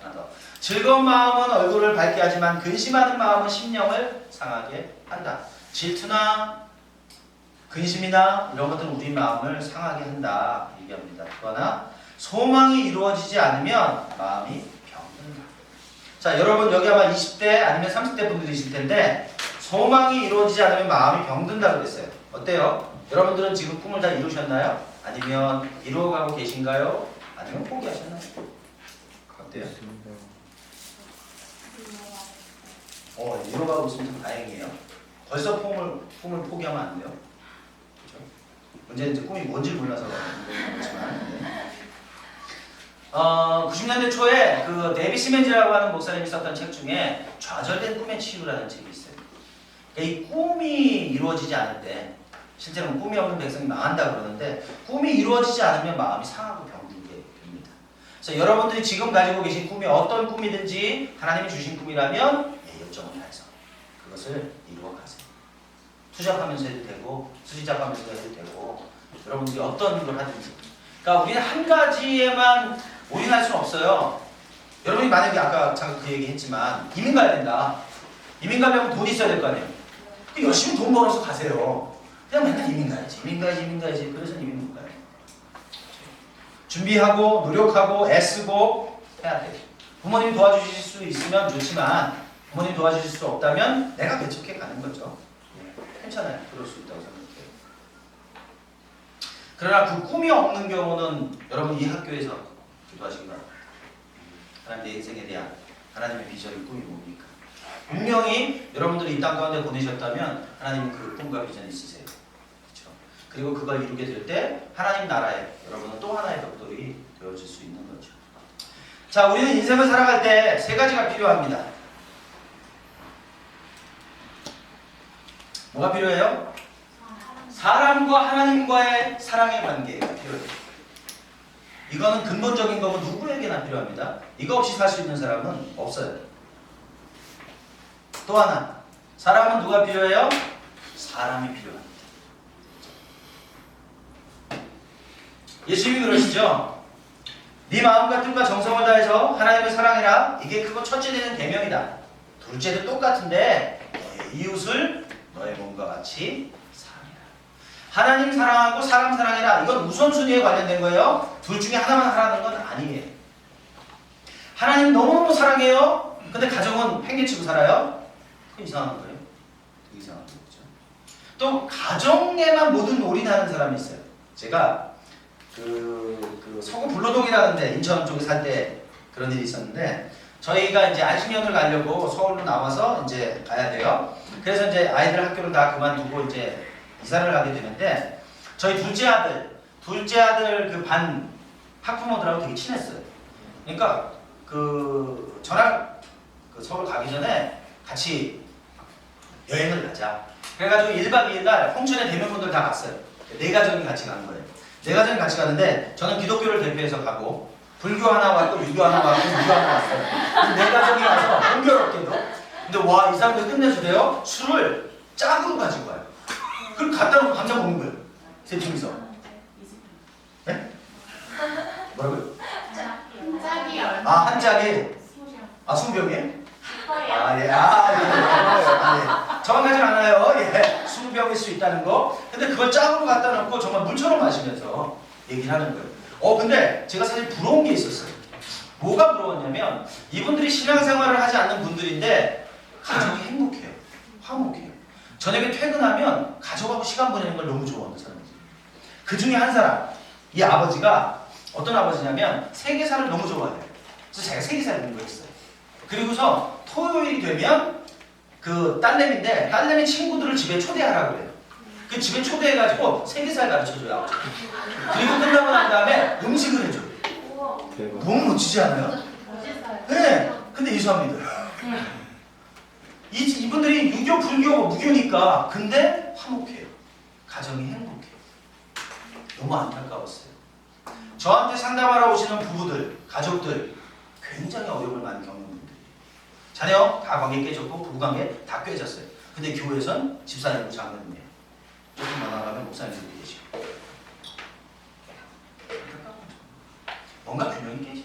즐거운 마음은 얼굴을 밝게 하지만 근심하는 마음은 심령을 상하게 한다. 질투나 근심이나 이런 것들은 우리 마음을 상하게 한다 얘기합니다. 그러나 소망이 이루어지지 않으면 마음이 병든다. 자, 여러분 여기 아마 20대 아니면 30대 분들이실 텐데 소망이 이루어지지 않으면 마음이 병든다 그랬어요. 어때요? 여러분들은 지금 꿈을 다 이루셨나요? 아니면 이루어가고 계신가요? 아니면 포기하셨나요? 어때요? 이뤄가고 있으면 참 다행이에요. 벌써 꿈을 포기하면 안 돼요. 그렇죠? 문제는 이제 꿈이 뭔지 몰라서 그렇지만. 네. 90년대 초에 그 데비 시멘즈라고 하는 목사님이 썼던 책 중에 좌절된 꿈의 치유라는 책이 있어요. 그러니까 이 꿈이 이루어지지 않을 때, 실제로는 꿈이 없는 백성이 망한다 그러는데 꿈이 이루어지지 않으면 마음이 상하고 병들게 됩니다. 그래서 여러분들이 지금 가지고 계신 꿈이 어떤 꿈이든지 하나님이 주신 꿈이라면 열정을 다해서 그것을 이루어가세요. 투잡하면서 해도 되고 수시잡하면서 해도 되고 여러분들이 어떤 걸 하든지. 그러니까 우리는 한 가지에만 올인할 수는 없어요. 여러분이 만약에 아까 잠깐 그 얘기 했지만 이민 가야 된다. 이민 가려면 돈 있어야 될 거 아니에요. 열심히 돈 벌어서 가세요. 그냥 맨날 이민 가야지. 그래서 이민 못 가요. 준비하고 노력하고 애쓰고 해야 돼요. 부모님 도와주실 수 있으면 좋지만 부모님 도와주실 수 없다면 내가 개척해 가는 거죠. 괜찮아요. 그럴 수 있다고 생각해요. 그러나 그 꿈이 없는 경우는 여러분 이 학교에서 기도하시기 바랍니다. 하나님 내 인생에 대한 하나님의 비전이 꿈이 뭡니까? 분명히 여러분들이 이 땅 가운데 보내셨다면 하나님은 그 꿈과 비전이 있으세요. 그렇죠? 그리고 그걸 이루게 될 때 하나님 나라에 여러분은 또 하나의 벽돌이 되어질 수 있는 거죠. 자, 우리는 인생을 살아갈 때 세 가지가 필요합니다. 뭐가 필요해요? 사람과 하나님과의 사랑의 관계가 필요해요. 이거는 근본적인 거고 누구에게나 필요합니다. 이거 없이 살 수 있는 사람은 없어요. 또 하나, 사람은 누가 필요해요? 사람이 필요합니다. 예수님이 그러시죠? 네 마음과 뜻과 정성을 다해서 하나님을 사랑해라. 이게 크고 첫째 되는 계명이다. 둘째도 똑같은데 너의 이웃을 너의 몸과 같이 사랑해라. 하나님 사랑하고 사람 사랑해라. 이건 우선순위에 관련된 거예요. 둘 중에 하나만 하라는 건 아니에요. 하나님 너무너무 사랑해요. 근데 가정은 팽개치고 살아요. 그건 이상한 거예요. 되게 이상한 거죠. 또 가정에만 모든 올인하는 사람이 있어요. 제가 그 서구 불로동이라는 데 인천 쪽에 살 때 그런 일이 있었는데 저희가 이제 안식년을 가려고 서울로 나와서 이제 가야 돼요. 그래서 이제 아이들 학교를 다 그만두고 이제 이사를 가게 되는데 저희 둘째 아들 그 반 학부모들하고 되게 친했어요. 그러니까 그 저랑 그 서울 가기 전에 같이 여행을 가자. 그래가지고 1박 2일 날 홍천에 대면분들 다 갔어요. 네 가정이 같이 간 거예요. 네 가정이 같이 가는데 저는 기독교를 대표해서 가고 불교 하나 왔고 유교 하나 왔고 무교 하나 왔어요. 네 가정이 와서 공교롭게도 근데 와, 이 사람들 끝내주대요. 술을 짝으로 가지고 와요. 그걸 갖다 놓고 감자 먹는 거예요. 세 팀이서. 네? 뭐라고요? 짝이 얼마? 아, 한 짝이 20병이에요? 예. 정확하진 않아요. 예. 20병일 수 있다는 거. 근데 그걸 짝으로 갖다 놓고 정말 물처럼 마시면서 얘기를 하는 거예요. 근데 제가 사실 부러운 게 있었어요. 뭐가 부러웠냐면 이분들이 신앙생활을 하지 않는 분들인데 가정이 행복해요. 화목해요. 저녁에 퇴근하면 가족하고 시간 보내는 걸 너무 좋아하는 사람이에요. 그 중에 한 사람, 이 아버지가 어떤 아버지냐면 세계사를 너무 좋아해요. 그래서 제가 세계사를 공부했어요. 그리고서 토요일이 되면 그 딸내미인데 딸내미 친구들을 집에 초대하라고 그래요. 그 집에 초대해가지고 세계사를 가르쳐줘요. 그리고 끝나고 난 다음에 음식을 해줘요. 너무 멋지지 않아요? 네. 근데 이수합니다. 이분들이 유교, 불교, 무교니까 근데 화목해요. 가정이 행복해요. 너무 안타까웠어요. 저한테 상담하러 오시는 부부들, 가족들 굉장히 어려움을 많이 겪는 분들이에요. 자녀 다 관계 깨졌고 부부관계 다 깨졌어요. 근데 교회에선 집사님이고 장로님이에요. 조금 만나가면 목사님들이 계시고 뭔가 균형이 깨지는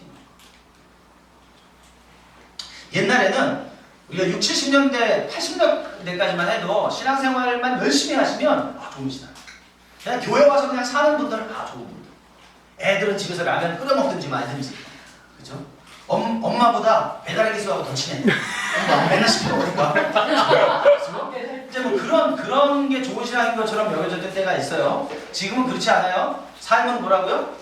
거예요. 옛날에는 우리가 60, 70년대, 80년대까지만 해도 신앙생활만 열심히 하시면 좋은 신앙. 그냥 교회 와서 그냥 사는 분들은 좋은 분들. 애들은 집에서 라면 끓여 먹든지 말든지. 그죠? 엄마보다 배달의 기수하고 더 친해. 맨날 시켜 먹으니까. 이제 뭐 그런 게 좋은 신앙인 것처럼 여겨졌던 때가 있어요. 지금은 그렇지 않아요. 삶은 뭐라고요?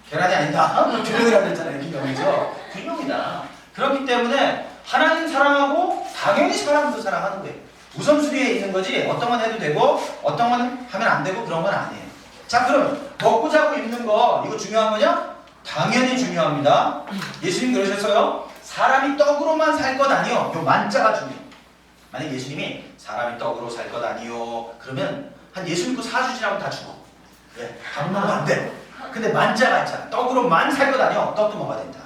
계란이 아니다. 균형이라고 했잖아요. 균형이죠. 균형이다. 그렇기 때문에 하나님 사랑하고 당연히 사람도 사랑하는 거예요. 우선순위에 있는 거지 어떤 건 해도 되고 어떤 건 하면 안 되고 그런 건 아니에요. 자, 그럼 먹고 자고 입는 거 이거 중요한 거냐? 당연히 중요합니다. 예수님 그러셨어요. 사람이 떡으로만 살 것 아니요. 요 만자가 중요해요. 만약 예수님이 사람이 떡으로 살 것 아니요. 그러면 한 예수 믿고 4주 지나고 다 죽어. 왜? 밥 먹으면 안 돼. 근데 만자가 있잖아. 떡으로만 살 것 아니요. 떡도 먹어야 된다.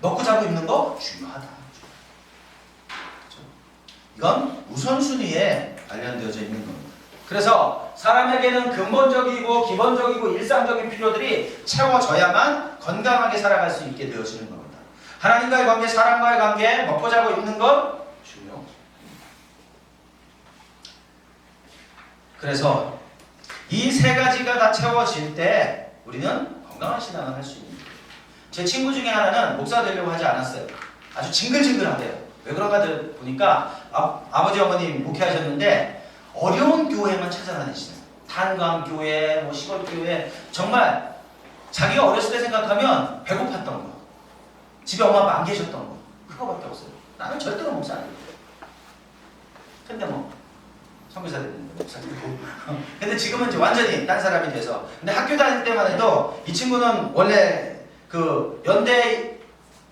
먹고 자고 입는 거 중요하다. 그렇죠? 이건 우선순위에 관련되어져 있는 겁니다. 그래서 사람에게는 근본적이고 기본적이고 일상적인 필요들이 채워져야만 건강하게 살아갈 수 있게 되어지는 겁니다. 하나님과의 관계, 사람과의 관계, 먹고 자고 입는 것 중요. 그래서 이 세 가지가 다 채워질 때 우리는 건강한 신앙을 할 수 있는 거예요. 제 친구 중에 하나는 목사 되려고 하지 않았어요. 아주 징글징글하대요. 왜 그런가 보니까 아버지 어머님 목회하셨는데 어려운 교회만 찾아다니시는 탄광교회, 뭐 시골교회 정말 자기가 어렸을 때 생각하면 배고팠던 거 집에 엄마 아빠 안 계셨던 거 그거밖에 없어요. 나는 절대로 목사 안 돼요. 근데 뭐 선교사 됐는데 목사 되고 근데 지금은 이제 완전히 딴 사람이 돼서 근데 학교 다닐 때만 해도 이 친구는 원래 그 연대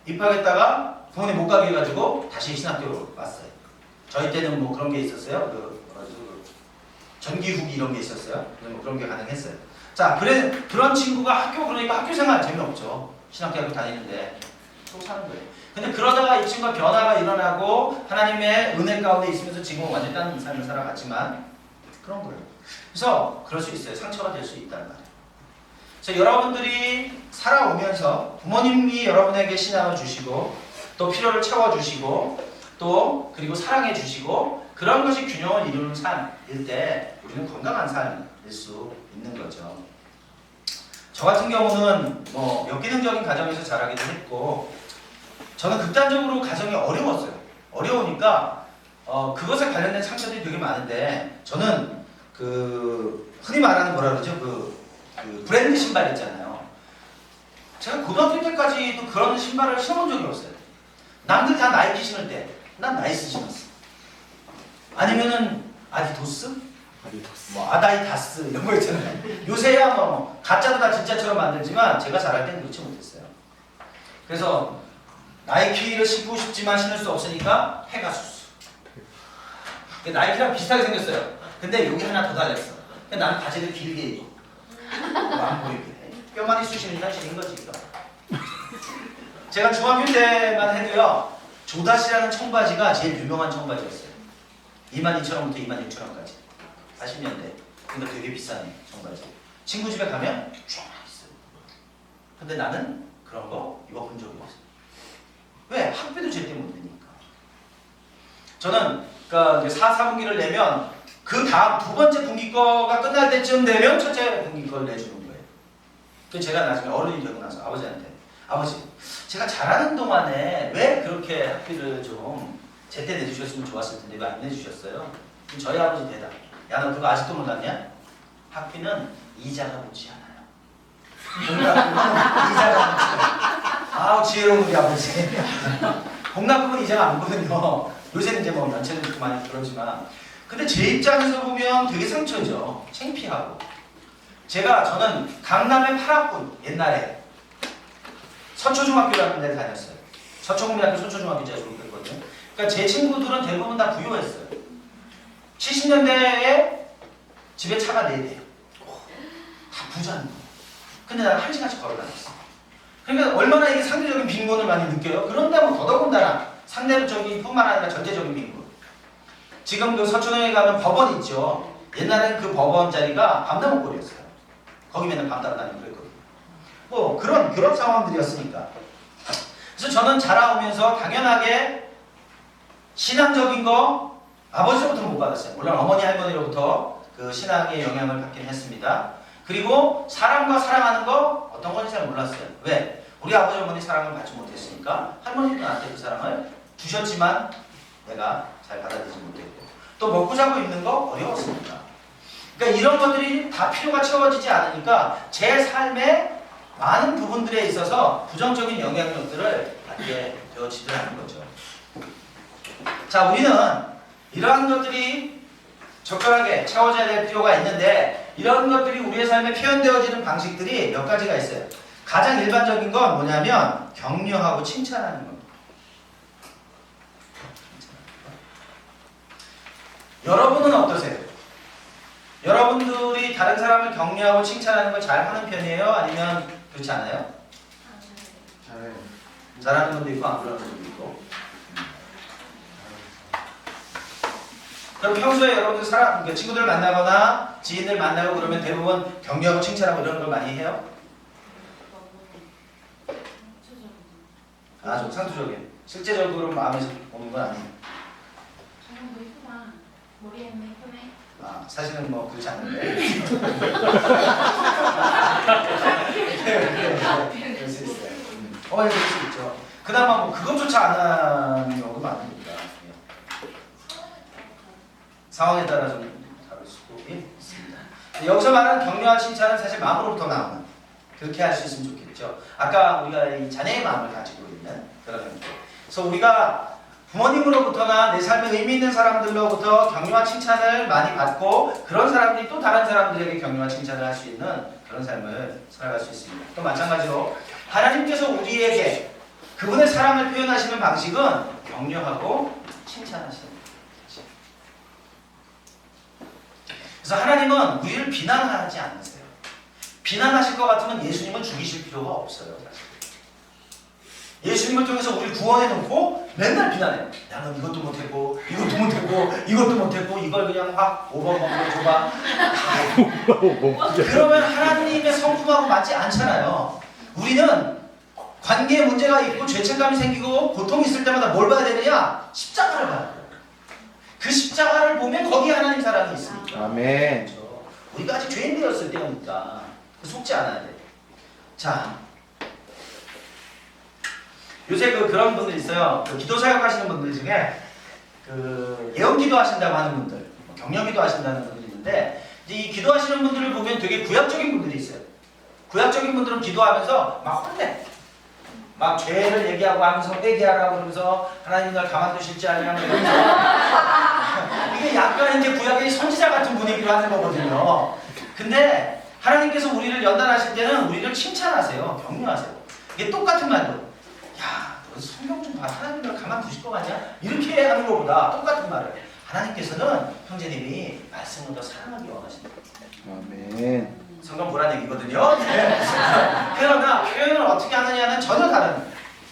입학했다가 부모님 못 가게 해가지고 다시 신학교로 왔어요. 저희 때는 뭐 그런 게 있었어요. 전기 후기 이런 게 있었어요. 뭐 그런 게 가능했어요. 자, 그런 친구가 그러니까 학교 생활 재미없죠. 신학대학교 다니는데 또 사는 거예요. 근데 그러다가 이 친구가 변화가 일어나고 하나님의 은혜 가운데 있으면서 지금은 완전히 다른 삶을 살아갔지만 그런 거예요. 그래서 그럴 수 있어요. 상처가 될 수 있다는 말이에요. 그래서 여러분들이 살아오면서 부모님이 여러분에게 신앙을 주시고 또 필요를 채워주시고 또 그리고 사랑해 주시고 그런 것이 균형을 이루는 삶일 때 우리는 건강한 삶일 수 있는 거죠. 저 같은 경우는 뭐 역기능적인 가정에서 자라기도 했고 저는 극단적으로 가정이 어려웠어요. 어려우니까 그것에 관련된 상처들이 되게 많은데 저는 그 흔히 말하는 뭐라 그러죠? 그 브랜드 신발 있잖아요. 제가 고등학교 때까지도 그런 신발을 신어본 적이 없어요. 남들 다 나이키 신을 때 난 나이스 신었어. 아니면은 아디도스? 뭐 아다이다스 이런 거 있잖아요. 요새야 뭐 가짜도 다 진짜처럼 만들지만 제가 자랄 때는 그렇지 못했어요. 그래서 나이키를 신고 싶지만 신을 수 없으니까 페가수스. 나이키랑 비슷하게 생겼어요. 근데 여기 하나 더 달렸어. 나는 바지를 길게 입어. 안 보이게. 뼈만 있으시니까 신인 거지. 이거. 제가 중학교 때만 해도요. 조다시라는 청바지가 제일 유명한 청바지였어요. 22,000원부터 26,000원까지. 80년대. 그러니까 되게 비싼 청바지. 친구 집에 가면 쫙 있어요. 근데 나는 그런 거 입어본 적이 없어요. 왜? 학비도 제때 못 내니까. 저는 그러니까 4분기를 내면 그 다음 두 번째 분기 거가 끝날 때쯤 되면 첫째 분기 거를 내주는 거예요. 그래서 제가 나중에 어른이 되고 나서 아버지한테 아버지 제가 잘하는 동안에 왜 그렇게 학비를 좀 제때 내주셨으면 좋았을 텐데 왜 안 내주셨어요? 그럼 저희 아버지 대답 야 너 그거 아직도 몰랐냐? 학비는 이자가 묻지 않아요. 공납금은 이자가 묻지 않아요. 아우 지혜로운 우리 아버지. 공납금은 이자가 안 묻거든요. 요새는 이제 뭐 연체는 좀 많이 그러지만 근데 제 입장에서 보면 되게 상처죠. 창피하고. 저는 강남의 8학군 옛날에 서초중학교라는 데 다녔어요. 서초국민학교 서초중학교 제가 졸업했거든요. 그러니까 제 친구들은 대부분 다 부유했어요. 70년대에 집에 차가 4대. 다 부자인 거예요. 근데 나는 1시간씩 걸어 다녔어. 그러니까 얼마나 이게 상대적인 빈곤을 많이 느껴요. 그런데 뭐 더더군다나 상대적인 뿐만 아니라 절대적인 빈곤. 지금 그 서초동에 가면 법원 있죠. 옛날엔 그 법원 자리가 밤나무골이었어요. 거기 맨날 밤 따라다니고 그랬거든요. 뭐 그런 상황들이었으니까. 그래서 저는 자라오면서 당연하게 신앙적인 거 아버지로부터 못 받았어요. 물론 어머니 할머니로부터 그 신앙의 영향을 받긴 했습니다. 그리고 사람과 사랑하는 거 어떤 건지 잘 몰랐어요. 왜? 우리 아버지 어머니 사랑을 받지 못했으니까 할머니도 나한테 그 사랑을 주셨지만 내가 잘 받아들이지 못했고 또 먹고 자고 입는 거 어려웠습니다. 그러니까 이런 것들이 다 필요가 채워지지 않으니까 제 삶의 많은 부분을 그분들에 있어서 부정적인 영향력들을 받게 되어지더라는 거죠. 자, 우리는 이러한 것들이 적절하게 채워져야 될 필요가 있는데 이런 것들이 우리의 삶에 표현되어지는 방식들이 몇 가지가 있어요. 가장 일반적인 건 뭐냐면 격려하고 칭찬하는 겁니다. 여러분은 어떠세요? 여러분들이 다른 사람을 격려하고 칭찬하는 걸 잘하는 편이에요? 아니면 그렇지 않아요? 잘해요. 잘하는 분도 있고 안 그러는 분도 있고. 그럼 평소에 여러분들 그러니까 친구들 만나거나 지인들 만나고 그러면 대부분 격려하고 칭찬하고 이런 걸 많이 해요? 좀 상투적이에요. 실제적으로 마음에서 오는 건 아니에요. 너 이쁘다. 머리 했네, 예쁘네. 사실은 뭐 그렇지 않는데. 그럴 수 있어요. 그럴 수 있죠. 그나마 뭐 그것조차 안 하는 경우도 많습니다. 상황에 따라 좀 다를 수도 있습니다. 여기서 말하는 격려와 칭찬은 사실 마음으로부터 나오는 그렇게 할 수 있으면 좋겠죠. 아까 우리가 이 자녀의 마음을 가지고 있는 그런 의미. 그래서 우리가 부모님으로부터나 내 삶에 의미 있는 사람들로부터 격려와 칭찬을 많이 받고 그런 사람들이 또 다른 사람들에게 격려와 칭찬을 할 수 있는 그런 삶을 살아갈 수 있습니다. 또 마찬가지로 하나님께서 우리에게 그분의 사랑을 표현하시는 방식은 격려하고 칭찬하시는 거예요. 그래서 하나님은 우리를 비난하지 않으세요. 비난하실 것 같으면 예수님은 죽이실 필요가 없어요. 예수님을 통해서 우리를 구원해 놓고 맨날 비난해요. 나는 이것도 못했고 이것도 못했고 이것도 못했고 이걸 그냥 확 오버먹고 줘봐. 그러면 하나님의 성품하고 맞지 않잖아요. 우리는 관계에 문제가 있고 죄책감이 생기고 고통이 있을 때마다 뭘 봐야 되느냐? 십자가를 봐야 돼요. 그 십자가를 보면 거기에 하나님 사랑이 있습니다. 아멘. 그렇죠. 우리가 아직 죄인 되었을 때니까 속지 않아야 돼요. 자, 요새 그런 분들 있어요. 기도 사역하시는 분들 중에 예언기도 하신다고 하는 분들, 격려기도 하신다는 분들이 있는데 이제 이 기도하시는 분들을 보면 되게 구약적인 분들이 있어요. 구약적인 분들은 기도하면서 막 혼내. 막 죄를 얘기하고 하면서 회개하라고 그러면서 하나님 날 가만두실지 아니냐면 이게 약간 이제 구약의 선지자 같은 분위기로 하는 거거든요. 근데 하나님께서 우리를 연단하실 때는 우리를 칭찬하세요. 격려하세요. 이게 똑같은 말도 야, 너 성경 좀 봐. 하나님 날 가만두실 거 같냐? 이렇게 하는 것보다 똑같은 말을 하나님께서는 형제님이 말씀을 더 사랑하기 원하신다. 아멘. 성경 보란 얘기거든요. 네. 그러나 표현을 어떻게 하느냐는 전혀 다른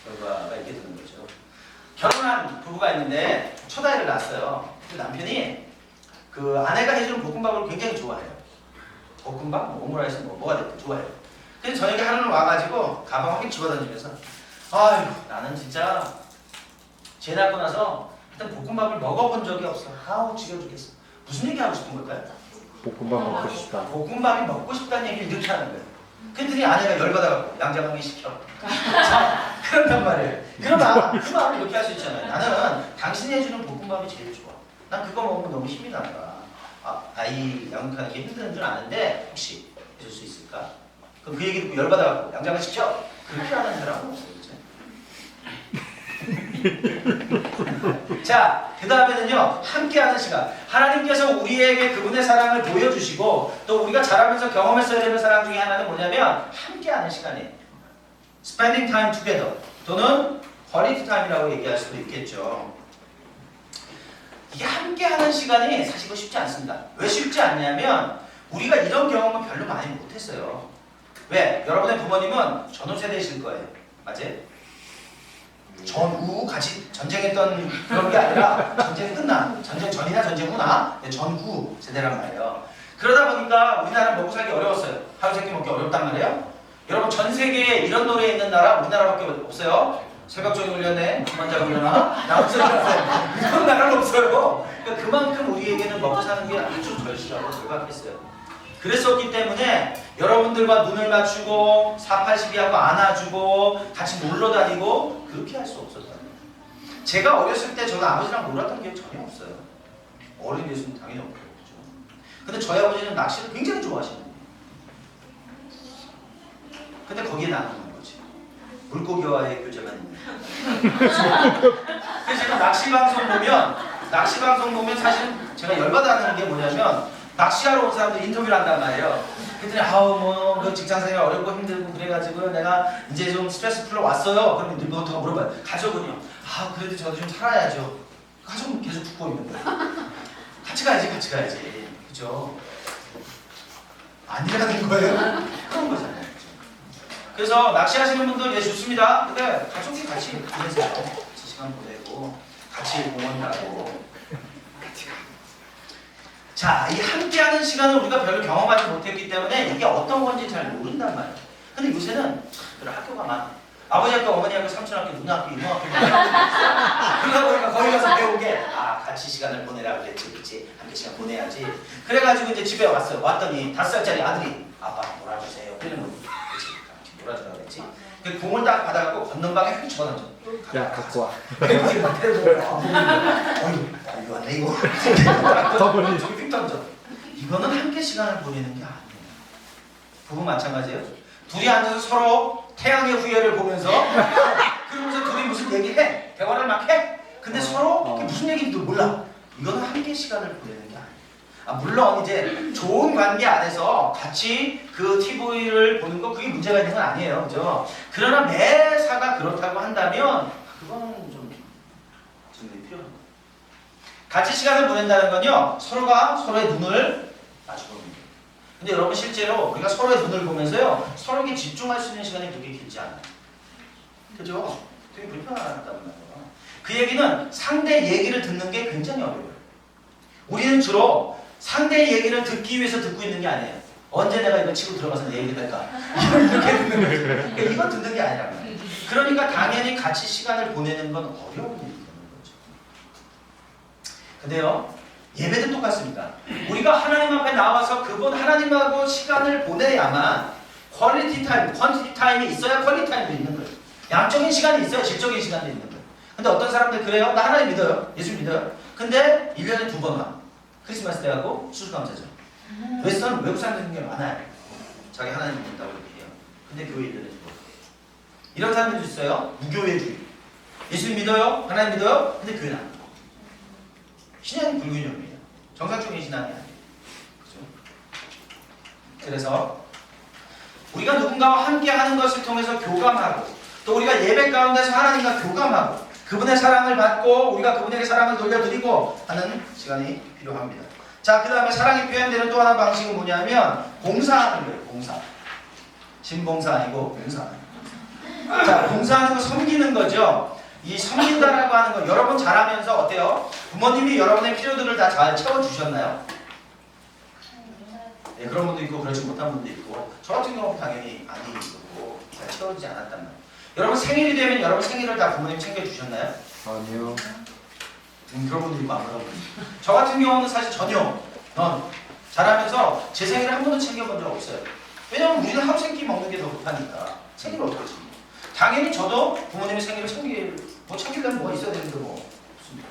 결과가 있게 되는 거죠. 결혼한 부부가 있는데 첫 아이를 낳았어요. 그 남편이 아내가 해주는 볶음밥을 굉장히 좋아해요. 볶음밥, 오므라이스 뭐가 됐든 좋아해요. 그래서 저녁에 하루는 와가지고 가방 확 집어던지면서 아유 나는 진짜 쟤 낳고 나서 일단 볶음밥을 먹어본 적이 없어. 아우 지겨 죽겠어. 무슨 얘기 하고 싶은 걸까요? 볶음밥 먹고 싶다. 볶음밥이 먹고 싶다는 얘기를 이렇게 하는 거예요. 그랬더니 아내가 열받아갖고 양자방에 시켜. 자, 그런단 말이에요. 그러면 그 말을 이렇게 할 수 있잖아요. 나는 당신이 해주는 볶음밥이 제일 좋아. 난 그거 먹으면 너무 힘이 난다. 아이 양육하는 게 힘든 줄 아는데 혹시 해줄 수 있을까? 그럼 그 얘기 듣고 열받아갖고 양자방에 시켜. 그렇게 하는 사람은 없어요. 자, 그 다음에는요, 함께하는 시간. 하나님께서 우리에게 그분의 사랑을 보여주시고 또 우리가 자라면서 경험했어야 되는 사랑 중에 하나는 뭐냐면 함께하는 시간이에요. Spending time together 또는 quality time이라고 얘기할 수도 있겠죠. 이게 함께하는 시간이 사실 쉽지 않습니다. 왜 쉽지 않냐면 우리가 이런 경험을 별로 많이 못했어요. 왜? 여러분의 부모님은 전후세대이실 거예요. 맞아요? 전후 같이 전쟁했던 그런 게 아니라 전쟁 끝난 전쟁 전이나 전쟁 후나 전후 세대란 말이에요. 그러다 보니까 우리나라 먹고 살기 어려웠어요. 하루 세끼 먹기 어렵단 말이에요. 여러분 전 세계에 이런 노래 있는 나라 우리나라밖에 없어요. 새벽종이 울렸네. 그만 자고 일어나. 나무새 일어났어요. 이런 나라는 없어요. 그러니까 그만큼 우리에게는 먹고 사는 게 아주 절실하고 절박했어요. 그랬었기 때문에 여러분들과 눈을 맞추고 480이하고 안아주고 같이 놀러 다니고 그렇게 할 수 없었어요. 제가 어렸을 때 저는 아버지랑 놀았던 기억 전혀 없어요. 어린 예수는 당연히 없죠. 근데 저희 아버지는 낚시를 굉장히 좋아하시는 거예요. 근데 거기에 나누는 거죠. 물고기와의 교제만 있는. 그래서 제가 낚시 방송 보면 사실 제가 열받아하는 게 뭐냐면 낚시하러 온 사람들 인터뷰를 한단 말이에요. 그랬더니 그 직장생활 어렵고 힘들고 그래가지고 내가 이제 좀 스트레스 풀러 왔어요. 그러면 누구부터 물어봐요. 가족은요? 그래도 저도 좀 살아야죠. 가족은 계속 죽고 있는 거예요. 같이 가야지. 그죠? 아니라는 거예요. 그런 거잖아요. 그래서 낚시하시는 분들 예 좋습니다. 근데 가족이 같이 보내세요. 같이 시간 보내고 같이 공원 가고 같이 가. 자, 이 함께하는 시간을 우리가 별로 경험하지 못했기 때문에 이게 어떤 건지 잘 모른단 말이에요. 근데 요새는 학교가 많아. 아버지 학교, 어머니 학교, 삼촌 학교, 누나 학교, 이모 학교 그러다 보니까 거기 가서 배운 게 같이 시간을 보내라 그랬지. 함께 시간 보내야지. 그래가지고 이제 집에 왔더니 5살짜리 아들이 아빠 놀아주세요. 이러는 거지. 같이 놀아주라 그랬지. 그 공을 딱 받아갖고 걷는 방에 휙 집어던져. 야, 갖고 와. 그리고 이거 왔네 이거. 더블리. 저기 휙 던져. 이거는 함께 시간을 보내는 게 아니에요. 부부 마찬가지예요. 둘이 앉아서 서로 태양의 후예를 보면서 그러면서 둘이 무슨 얘기해? 대화를 막 해? 근데 서로 그게 무슨 얘기인지도 몰라. 이거는 함께 시간을 보내는 게 아니에요. 물론 이제 좋은 관계 안에서 같이 그 TV를 보는 거 그게 문제가 있는 건 아니에요. 그죠? 그러나 매사가 그렇다고 한다면 그거는 좀 증명이 필요한 거예요. 같이 시간을 보낸다는 건요. 서로가 서로의 눈을 마주보는 거예요. 근데 여러분 실제로 우리가 서로의 눈을 보면서요. 서로에게 집중할 수 있는 시간이 그렇게 길지 않아요. 그죠? 되게 불편하다는 말이에요. 그 얘기는 상대의 얘기를 듣는 게 굉장히 어려워요. 우리는 주로 상대의 얘기를 듣기 위해서 듣고 있는 게 아니에요. 언제 내가 이거 치고 들어가서 내 얘기를 할까? 이렇게 듣는 거예요. 그러니까 이건 듣는 게 아니란 말이에요. 그러니까 당연히 같이 시간을 보내는 건 어려운 일이 되는 거죠. 근데요. 예배도 똑같습니다. 우리가 하나님 앞에 나와서 그분 하나님하고 시간을 보내야만 퀄리티 타임, 퀀티티 타임이 있어야 퀄리티 타임도 있는 거예요. 양적인 시간이 있어야 질적인 시간도 있는 거예요. 근데 어떤 사람들 그래요? 나 하나님 믿어요. 예수 믿어요. 근데 1년에 2번 와. 크리스마스 때 하고 수수감사절. 웨스턴 외국 사람들 중에 많아요. 자기 하나님 믿는다고 이렇게 해요. 근데 교회 1년에 2번. 이런 사람들도 있어요. 무교회주의. 예수 믿어요. 하나님 믿어요. 근데 교회는 안 가요. 신앙이 불균형이에요. 정상적인 신앙이 아니에요. 그죠? 그래서 우리가 누군가와 함께 하는 것을 통해서 교감하고 또 우리가 예배 가운데서 하나님과 교감하고 그분의 사랑을 받고 우리가 그분에게 사랑을 돌려드리고 하는 시간이 필요합니다. 자, 그 다음에 사랑이 표현되는 또 하나 방식은 뭐냐면 봉사하는 거예요. 봉사. 신봉사 아니고 봉사. 자, 봉사하는 거 섬기는 거죠. 이 섬긴다라고 하는 거 여러분 잘하면서 어때요? 부모님이 여러분의 필요들을 다 잘 채워주셨나요? 네, 그런 분도 있고 그렇지 못한 분도 있고 저 같은 경우는 당연히 아니 있었고 잘 채워지지 않았단 말이에요. 여러분 생일이 되면 여러분 생일을 다 부모님 챙겨주셨나요? 아니요. 그런 분도 있고 안 그런 분도 있고 저 같은 경우는 사실 전혀 잘하면서 제 생일을 한 번도 챙겨본 적 없어요. 왜냐면 우리는 학생끼리 먹는 게 더 급하니까 생일을 어떻게 챙겨. 당연히 저도 부모님의 생일을 챙기려면 뭐가 있어야 되는데 뭐 없습니까?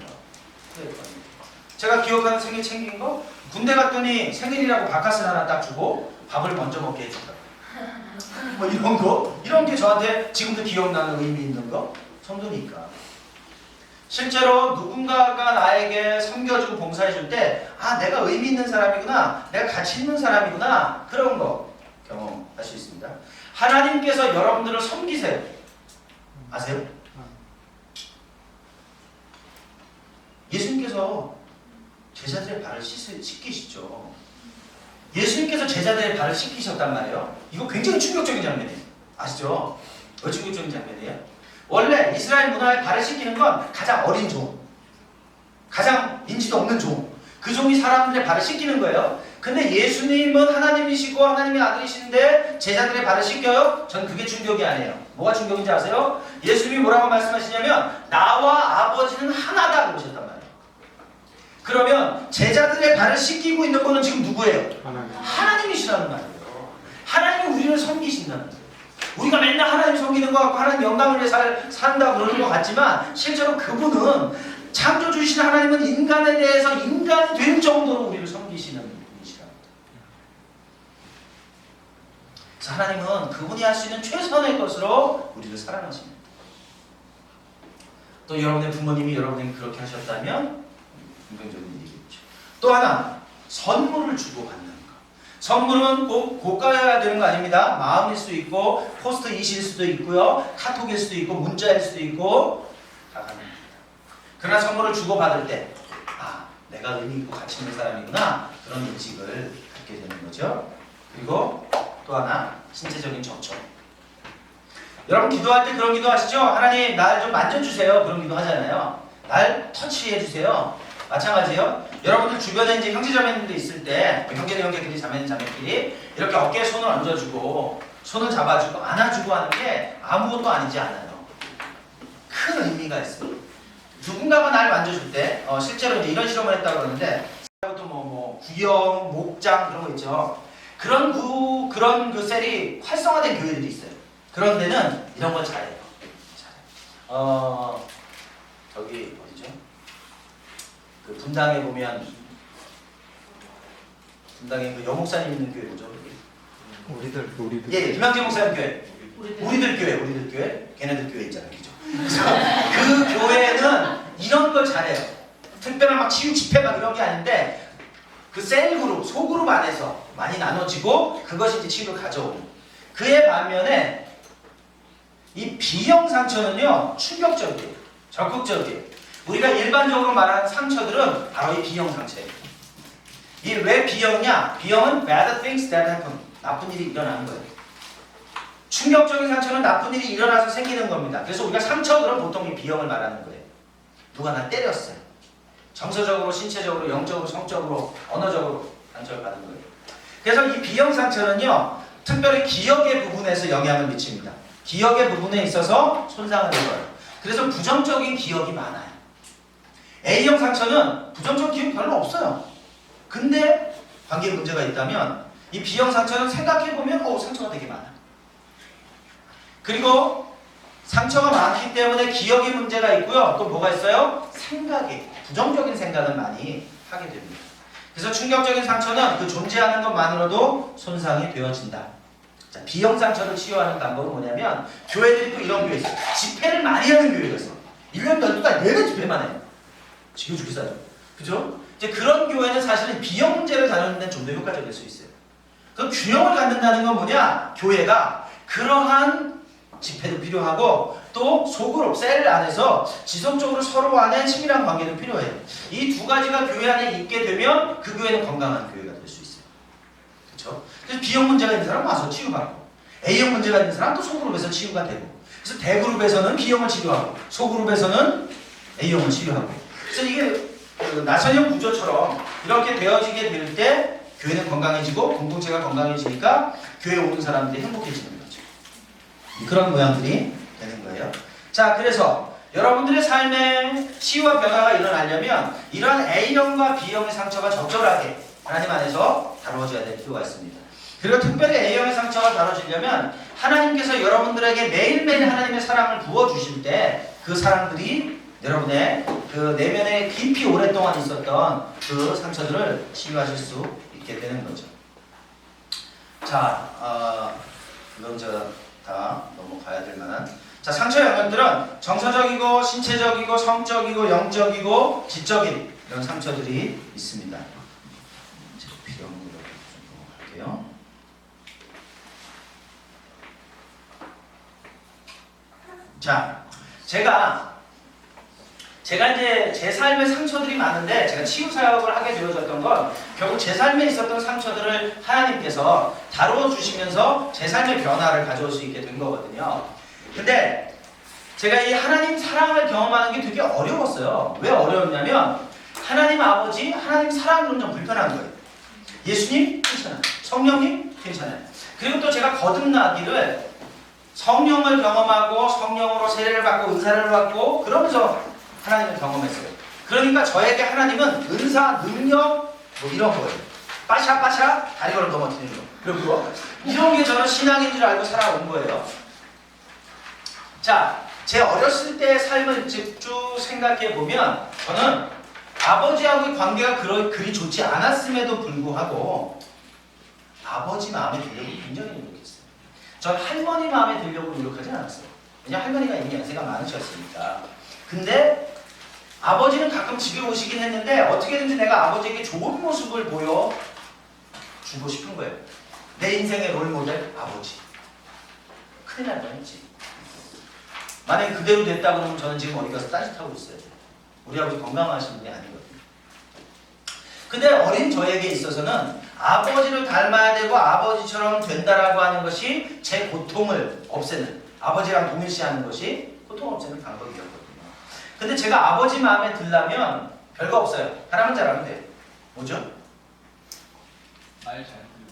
제가 기억하는 생일 챙긴 거 군대 갔더니 생일이라고 바카스를 하나 딱 주고 밥을 먼저 먹게 해준다. 뭐 이런 게 저한테 지금도 기억나는 의미 있는 거 정도니까. 실제로 누군가가 나에게 섬겨주고 봉사해줄 때 내가 의미 있는 사람이구나, 내가 가치 있는 사람이구나 그런 거 경험할 수 있습니다. 하나님께서 여러분들을 섬기세요. 아세요? 예수님께서 제자들의 발을 씻기시죠. 예수님께서 제자들의 발을 씻기셨단 말이에요. 이거 굉장히 충격적인 장면이에요. 아시죠? 왜 충격적인 장면이에요? 원래 이스라엘 문화에 발을 씻기는 건 가장 어린 종, 가장 인지도 없는 종, 그 종이 사람들의 발을 씻기는 거예요. 근데 예수님은 하나님이시고 하나님의 아들이신데 제자들의 발을 씻겨요? 전 그게 충격이 아니에요. 뭐가 충격인지 아세요? 예수님이 뭐라고 말씀하시냐면 나와 아버지는 하나다 그러셨단 말이에요. 그러면 제자들의 발을 씻기고 있는 분은 지금 누구예요? 하나님이시라는 말이에요. 하나님이 우리를 섬기신다는 거예요. 우리가 맨날 하나님 섬기는 것 같고 하나님 영광을 위해 산다 그러는 것 같지만 실제로 그분은 창조주이신 하나님은 인간에 대해서 인간이 된 정도로 우리를 섬기시는 분이시랍니다. 그래서 하나님은 그분이 할 수 있는 최선의 것으로 우리를 사랑하십니다. 또 여러분의 부모님이 여러분에게 그렇게 하셨다면 긍정적인 일이겠죠. 또 하나, 선물을 주고받는 것. 선물은 꼭 고가여야 되는 거 아닙니다. 마음일 수도 있고 포스트잇일 수도 있고요. 카톡일 수도 있고 문자일 수도 있고 다 가능합니다. 그러나 선물을 주고받을 때 내가 의미 있고 가치 있는 사람이구나, 그런 인식을 갖게 되는 거죠. 그리고 또 하나, 신체적인 접촉. 여러분 기도할 때 그런 기도 하시죠? 하나님 날 좀 만져주세요. 그런 기도 하잖아요. 날 터치해주세요. 마찬가지예요. 여러분들 주변에 이제 형제자매님들 있을 때 형제는 형제끼리 자매는 자매끼리 이렇게 어깨에 손을 얹어주고 손을 잡아주고 안아주고 하는 게 아무것도 아니지 않아요. 큰 의미가 있어요. 누군가가 날 만져줄 때 실제로 이제 이런 실험을 했다고 그러는데 또 뭐 구형, 목장 그런 거 있죠. 그런 그 셀이 활성화된 교회들이 있어요. 그런 데는 이런 걸 잘해요. 저기 어디죠? 그 분당에 보면 분당에 그 여목사님 있는 교회 뭐죠? 우리들. 예, 김학재 목사님 교회. 우리들 교회. 걔네들 교회 있잖아요. 그죠? 그래서 그 교회는 이런 걸 잘해요. 특별한 막 치유 집회 막 이런 게 아닌데 그 셀 그룹, 소그룹 안에서 많이 나눠지고 그것이 이제 치유를 가져오는. 그에 반면에 이 B형 상처는요, 충격적이에요. 적극적이에요. 우리가 일반적으로 말하는 상처들은 바로 이 B형 상처예요. 이 왜 B형이냐? B형은 bad things that happen. 나쁜 일이 일어나는 거예요. 충격적인 상처는 나쁜 일이 일어나서 생기는 겁니다. 그래서 우리가 상처들은 보통 이 B형을 말하는 거예요. 누가 날 때렸어요. 정서적으로, 신체적으로, 영적으로, 성적으로, 언어적으로 상처를 받은 거예요. 그래서 이 B형 상처는요, 특별히 기억의 부분에서 영향을 미칩니다. 기억의 부분에 있어서 손상을 입어요. 그래서 부정적인 기억이 많아요. A형 상처는 부정적 기억이 별로 없어요. 근데 관계에 문제가 있다면 이 B형 상처는 생각해보면 상처가 되게 많아요. 그리고 상처가 많기 때문에 기억에 문제가 있고요. 또 뭐가 있어요? 생각에 부정적인 생각을 많이 하게 됩니다. 그래서 충격적인 상처는 그 존재하는 것만으로도 손상이 되어진다. 자, B형 상처를 치유하는 방법은 뭐냐면 교회들이 또 이런 교회 있어요. 집회를 많이 하는 교회가 있어. 1년 12달 내내 집회만 해요. 지금 죽겠어요. 그죠? 이제 그런 교회는 사실은 B형 문제를 다루는 데는 좀 더 효과적일 수 있어요. 그럼 균형을 갖는다는 건 뭐냐? 교회가 그러한 집회도 필요하고 또 소그룹, 셀 안에서 지속적으로 서로 간의 친밀한 관계도 필요해요. 이 두 가지가 교회 안에 있게 되면 그 교회는 건강한 교회가 될 수 있어요. 그렇죠? 그래서 B형 문제가 있는 사람 와서 치유받고 A형 문제가 있는 사람 또 소그룹에서 치유가 되고 그래서 대그룹에서는 B형을 치료하고 소그룹에서는 A형을 치료하고 그래서 이게 나선형 구조처럼 이렇게 되어지게 될 때 교회는 건강해지고 공동체가 건강해지니까 교회에 오는 사람들이 행복해지는 거죠. 그런 모양들이 되는 거예요. 자, 그래서 여러분들의 삶에 치유와 변화가 일어나려면 이러한 A형과 B형의 상처가 적절하게 하나님 안에서 다루어져야 될 필요가 있습니다. 그리고 특별히 A형의 상처가 다뤄지려면 하나님께서 여러분들에게 매일매일 하나님의 사랑을 부어주실 때 그 사랑들이 여러분의 그 내면에 깊이 오랫동안 있었던 그 상처들을 치유하실 수 있게 되는 거죠. 자, 이건 제가 다 넘어가야 될 만한. 자, 상처 영역들은 정서적이고 신체적이고 성적이고 영적이고 지적인 이런 상처들이 있습니다. 제가 필요한 거 좀 넘어갈게요. 자, 제가 이제 제 삶에 상처들이 많은데 제가 치유 사역을 하게 되어졌던 건 결국 제 삶에 있었던 상처들을 하나님께서 다루어 주시면서 제 삶의 변화를 가져올 수 있게 된 거거든요. 근데 제가 이 하나님 사랑을 경험하는 게 되게 어려웠어요. 왜 어려웠냐면 하나님 아버지, 하나님 사랑으로는 좀 불편한 거예요. 예수님 괜찮아요. 성령님 괜찮아요. 그리고 또 제가 거듭나기를 성령을 경험하고 성령으로 세례를 받고 은사를 받고 그러면서 하나님을 경험했어요. 그러니까 저에게 하나님은 은사, 능력 뭐 이런 거예요. 빠샤빠샤 다리 걸어 넘어뜨리는 거. 그리고 이런 게 저는 신앙인 줄 알고 살아온 거예요. 자, 제 어렸을 때의 삶을 쭉 생각해 보면 저는 아버지하고의 관계가 그리 좋지 않았음에도 불구하고 아버지 마음에 들려고 굉장히 노력했어요. 전 할머니 마음에 들려고 노력하진 않았어요. 왜냐면 할머니가 이미 연세가 많으셨으니까. 근데 아버지는 가끔 집에 오시긴 했는데 어떻게든지 내가 아버지에게 좋은 모습을 보여주고 싶은 거예요. 내 인생의 롤모델 아버지. 큰일 날 뻔했지. 만약에 그대로 됐다 그러면 저는 지금 어디 가서 딴짓하고 있어요. 우리 아버지 건강하신 분이 아니거든요. 근데 어린 저에게 있어서는 아버지를 닮아야 되고 아버지처럼 된다라고 하는 것이 제 고통을 없애는, 아버지랑 동일시하는 것이 고통 없애는 방법이었거든요. 근데 제가 아버지 마음에 들려면 별거 없어요. 하나만 잘하면 돼요. 뭐죠? 말 잘 듣는.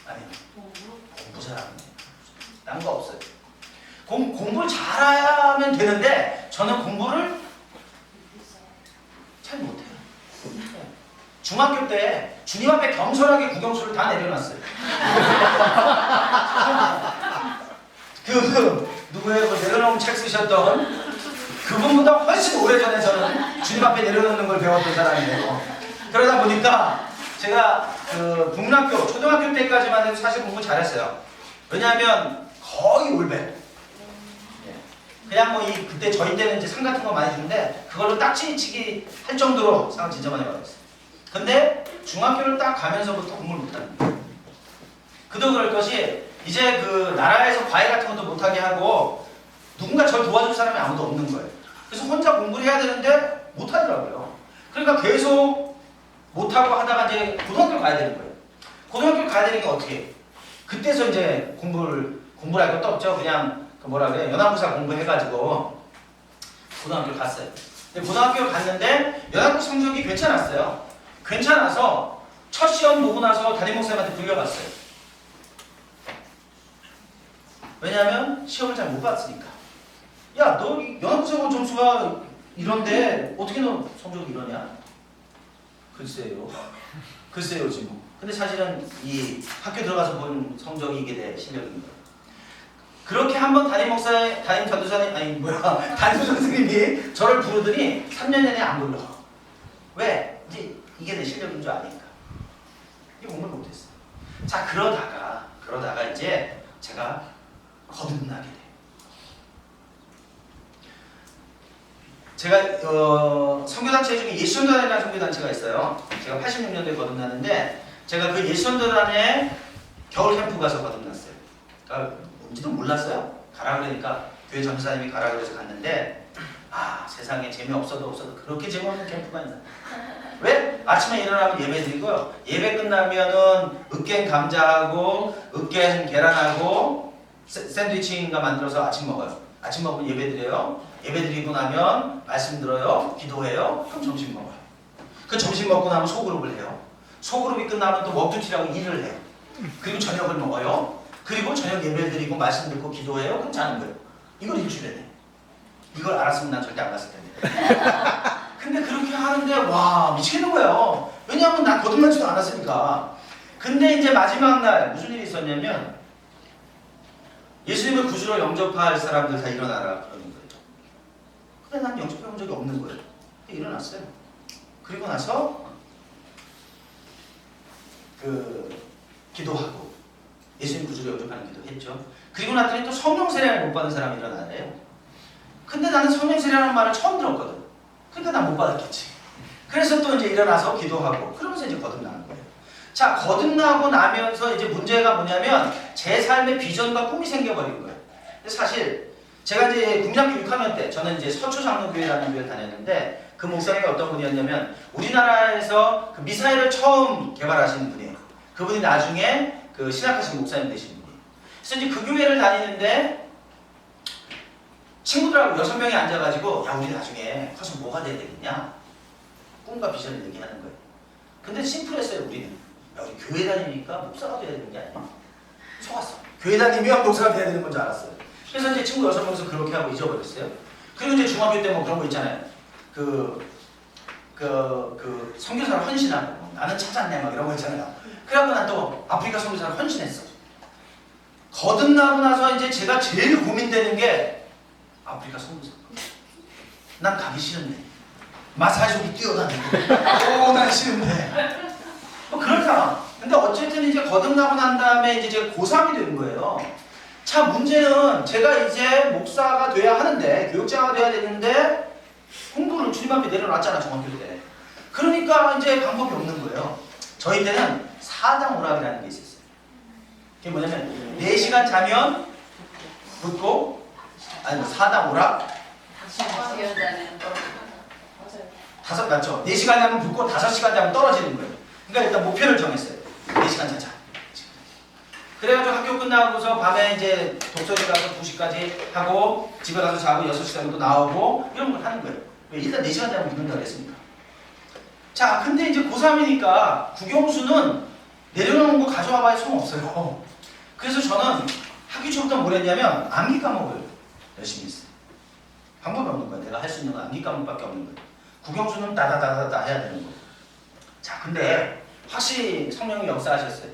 아니, 공부 잘하면 돼요. 딴 거 없어요. 공부를 잘하면 되는데 저는 공부를 잘 못해요. 중학교 때 주님 앞에 겸손하게 국영수를 다 내려놨어요. 누구예요? 그 내려놓은 책 쓰셨던 그분보다 훨씬 오래전에 저는 주님 앞에 내려놓는 걸 배웠던 사람이에요. 그러다 보니까 제가 그 국민학교, 초등학교 때까지만 해도 사실 공부 잘했어요. 왜냐하면 거의 올백. 그냥 뭐 그때 저희 때는 이제 상 같은 거 많이 주는데 그걸로 딱지치기 할 정도로 상 진짜 많이 받았어요. 근데 중학교를 딱 가면서부터 공부를 못하는 거예요. 그도 그럴 것이 이제 그 나라에서 과외 같은 것도 못하게 하고 누군가 저를 도와줄 사람이 아무도 없는 거예요. 그래서 혼자 공부를 해야 되는데 못하더라고요. 그러니까 계속 못하고 하다가 이제 고등학교를 가야 되는 거예요. 고등학교를 가야 되는 게 어떻게 해요? 그때서 이제 공부를 할 것도 없죠. 그냥 그 뭐라 그래, 연합고사 공부해가지고 고등학교를 갔어요. 근데 고등학교를 갔는데 연합고 성적이 괜찮았어요. 괜찮아서 첫 시험 보고 나서 담임 목사님한테 불려갔어요. 왜냐하면 시험을 잘 못 봤으니까. 야, 너 연합고사 점수가 이런데 어떻게 너 성적이 이러냐? 글쎄요 지금. 근데 사실은 이 학교 들어가서 본 성적이 이게 내 실력인 거예요. 그렇게 한번 담임 전도사님, 담임 선생님이 저를 부르더니 3년 내내 안 불러. 왜? 이제 이게 내 실력인 줄 아니까. 이 공부를 못했어. 자, 그러다가 이제 제가 거듭나게 돼요. 제가 선교단체 중에 예수전도단이라는 선교단체가 있어요. 제가 86년도에 거듭났는데 제가 그 예수전도단에 겨울 캠프 가서 거듭났어요. 그러니까 뭔지도 몰랐어요. 가라 그러니까 교회 전사님이 가라 그래서 갔는데 세상에 재미없어도 그렇게 재미없는 캠프가 있나. 왜? 아침에 일어나면 예배 드리고요. 예배 끝나면은 으깬 감자하고 으깬 계란하고 샌드위치인가 만들어서 아침 먹어요. 아침 먹으면 예배 드려요. 예배 드리고 나면 말씀 들어요. 기도해요. 그럼 점심 먹어요. 그 점심 먹고 나면 소그룹을 해요. 소그룹이 끝나면 또 워크투티라고 일을 해요. 그리고 저녁을 먹어요. 그리고 저녁 예배 드리고 말씀 듣고 기도해요. 그럼 자는 거예요. 이걸 일주일에 해. 이걸 알았으면 난 절대 안 갔을 텐데. 근데 그렇게 하는데 와 미치겠는 거예요. 왜냐하면 난 거듭나지도 않았으니까. 근데 이제 마지막 날 무슨 일이 있었냐면 예수님을 구주로 영접할 사람들 다 일어나라 그러는 거예요. 근데 난 영접해본 적이 없는 거예요. 일어났어요. 그리고 나서 기도하고 예수님 구주로 영접하는 기도했죠. 그리고 나더니 또 성령 세례를 못 받은 사람이 일어나래요. 근데 나는 성령 세례라는 말을 처음 들었거든. 그러니까 난 못 받았겠지. 그래서 또 이제 일어나서 기도하고 그러면서 이제 거듭나는 거예요. 자, 거듭나고 나면서 이제 문제가 뭐냐면 제 삶의 비전과 꿈이 생겨버린 거예요. 근데 사실 제가 이제 국민학교 6학년 때 저는 이제 서초장로교회라는 교회를 다녔는데 그 목사님이 어떤 분이었냐면 우리나라에서 그 미사일을 처음 개발하신 분이에요. 그분이 나중에 그 신학하신 목사님 되신 분이에요. 그래서 이제 그 교회를 다니는데 친구들하고 6명이 앉아가지고 야 우리 나중에 커서 뭐가 돼야 되겠냐 꿈과 비전을 얘기하는 거예요. 근데 심플했어요. 우리는 야 우리 교회 다니니까 목사가 돼야 되는 게 아니야. 속았어. 교회 다니면 목사가 돼야 되는 건 줄 알았어요. 그래서 이제 친구 6명이서 그렇게 하고 잊어버렸어요. 그리고 이제 중학교 때 뭐 그런 거 있잖아요. 선교사로 헌신하고 뭐, 나는 찾았네 막 이런 거 있잖아요. 그래갖고 난 또 아프리카 선교사로 헌신했어. 거듭나고 나서 이제 제가 제일 고민되는 게 아프리카 선교사. 난 가기 싫은데. 마사지족이 뛰어다니고. 난 싫은데. 뭐 그렇잖아. 근데 어쨌든 이제 거듭나고 난 다음에 이제 제가 고3이 된 거예요. 자, 문제는 제가 이제 목사가 돼야 하는데, 교육자가 돼야 되는데, 공부를 주님 앞에 내려놨잖아, 중학교 때. 그러니까 이제 방법이 없는 거예요. 저희 때는 사당 오락이라는 게 있었어요. 그게 뭐냐면, 4시간 자면 붙고, 아니, 사당 오락? 다섯, 맞죠? 4시간 자면 붙고 5시간 자면 떨어지는 거예요. 그러니까 일단 목표를 정했어요. 4시간 자자. 그래가지고 학교 끝나고서 밤에 이제 독서실 가서 2시까지 하고 집에 가서 자고 6시 정도 나오고 이런 걸 하는 거예요. 왜? 일단 4시간 자면 붙는다고 그랬으니까. 자, 근데 이제 고3이니까 국영수는 내려놓은 거 가져와봐야 소용없어요. 그래서 저는 학기 초부터 뭘 했냐면 암기 과목을 열심히 했어요. 방법이 없는 거야. 내가 할 수 있는 건 암기 과목밖에 없는 거야. 국영수는 다다다다다 해야 되는 거예요. 자, 근데 확실히 성령이 역사하셨어요.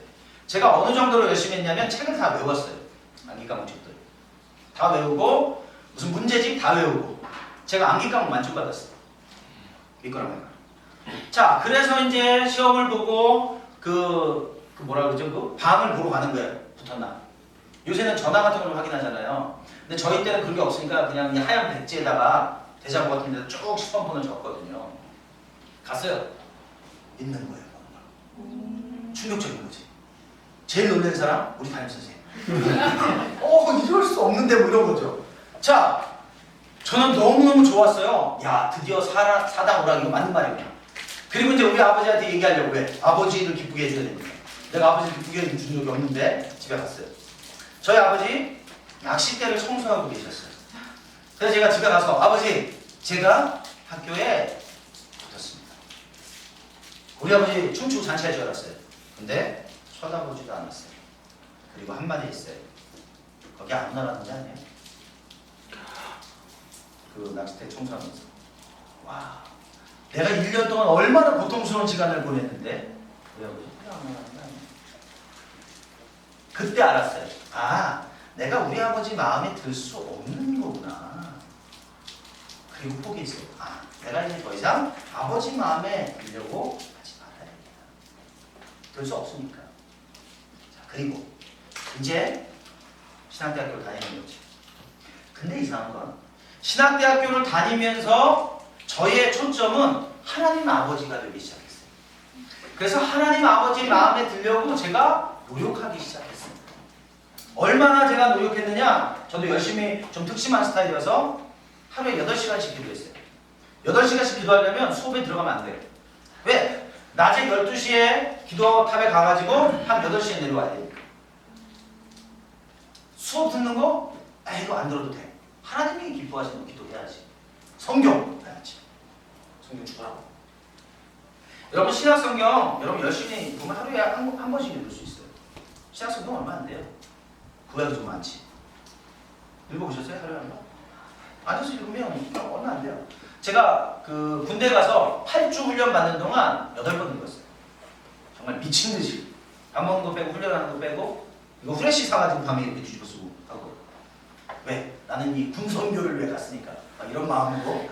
제가 어느 정도로 열심히 했냐면 책을 다 외웠어요. 암기 과목 책들. 다 외우고 무슨 문제집 다 외우고 제가 암기 과목 만족받았어요. 믿거나 말거나. 자, 그래서 이제 시험을 보고 그 뭐라 그러죠? 그 방을 보러 가는 거예요. 붙었나. 요새는 전화 같은 걸로 확인하잖아요. 근데 저희 때는 그런 게 없으니까 그냥 이 하얀 백지에다가 대자보 같은 데다 쭉 10번 번호 적었거든요. 갔어요. 있는 거예요. 충격적인 거지. 제일 놀란 사람? 우리 담임선생님. 이럴 수 없는데 뭐 이런 거죠. 자, 저는 너무너무 좋았어요. 야, 드디어 사당 오락 이거 맞는 말이구나. 그리고 이제 우리 아버지한테 얘기하려고 왜? 아버지를 기쁘게 해줘야 됩니다. 내가 아버지를 기쁘게 해준 적이 없는데 집에 갔어요. 저희 아버지 낚싯대를 청소하고 계셨어요. 그래서 제가 집에 가서 아버지, 제가 학교에 붙었습니다. 우리 아버지 춤추고 잔치할 줄 알았어요. 근데 쳐다보지도 않았어요. 그리고 한마디 했어요. 거기 아무나라는 데 아니에요? 그 낚싯대 청소하면서. 와, 내가 1년 동안 얼마나 고통스러운 시간을 보냈는데 우리 아버지 그게 아무나라는 데 아니에요? 그때 알았어요. 아, 내가 우리 아버지 마음에 들 수 없는 거구나. 그리고 포기했어요. 아, 내가 이제 더 이상 아버지 마음에 들려고 하지 말아야 됩니다. 들 수 없으니까. 자, 그리고 이제 신학대학교를 다니는 거지. 근데 이상한 건 신학대학교를 다니면서 저의 초점은 하나님 아버지가 되기 시작했어요. 그래서 하나님 아버지 마음에 들려고 제가 노력하기 시작했습니다. 얼마나 제가 노력했느냐? 저도 열심히 좀 특심한 스타일이어서 하루에 8시간씩 기도했어요. 8시간씩 기도하려면 수업에 들어가면 안 돼요. 왜? 낮에 12시에 기도탑에 가가지고 한 8시에 내려와야 되니까. 수업 듣는 거? 이거 안 들어도 돼. 하나님이 기뻐하시는 거 기도해야지. 성경 봐야지. 성경 주라고. 여러분 신약성경 여러분 열심히 보면 하루에 한 번씩 읽을 수 있어요. 신약성경 얼마 안 돼요. 구약이 좀 많지. 읽어보셨어요? 하루에 한 번? 앉아서 읽으면 얼마 안 돼요. 제가 그 군대 가서 8주 훈련 받는 동안 8번 읽었어요. 정말 미친 듯이. 밥 먹는 거 빼고 훈련하는 거 빼고 이거 후레쉬 사가지고 밤에 이렇게 뒤집어 쓰고 하고. 왜? 나는 이 군성교를 위해 갔으니까. 이런 마음으로.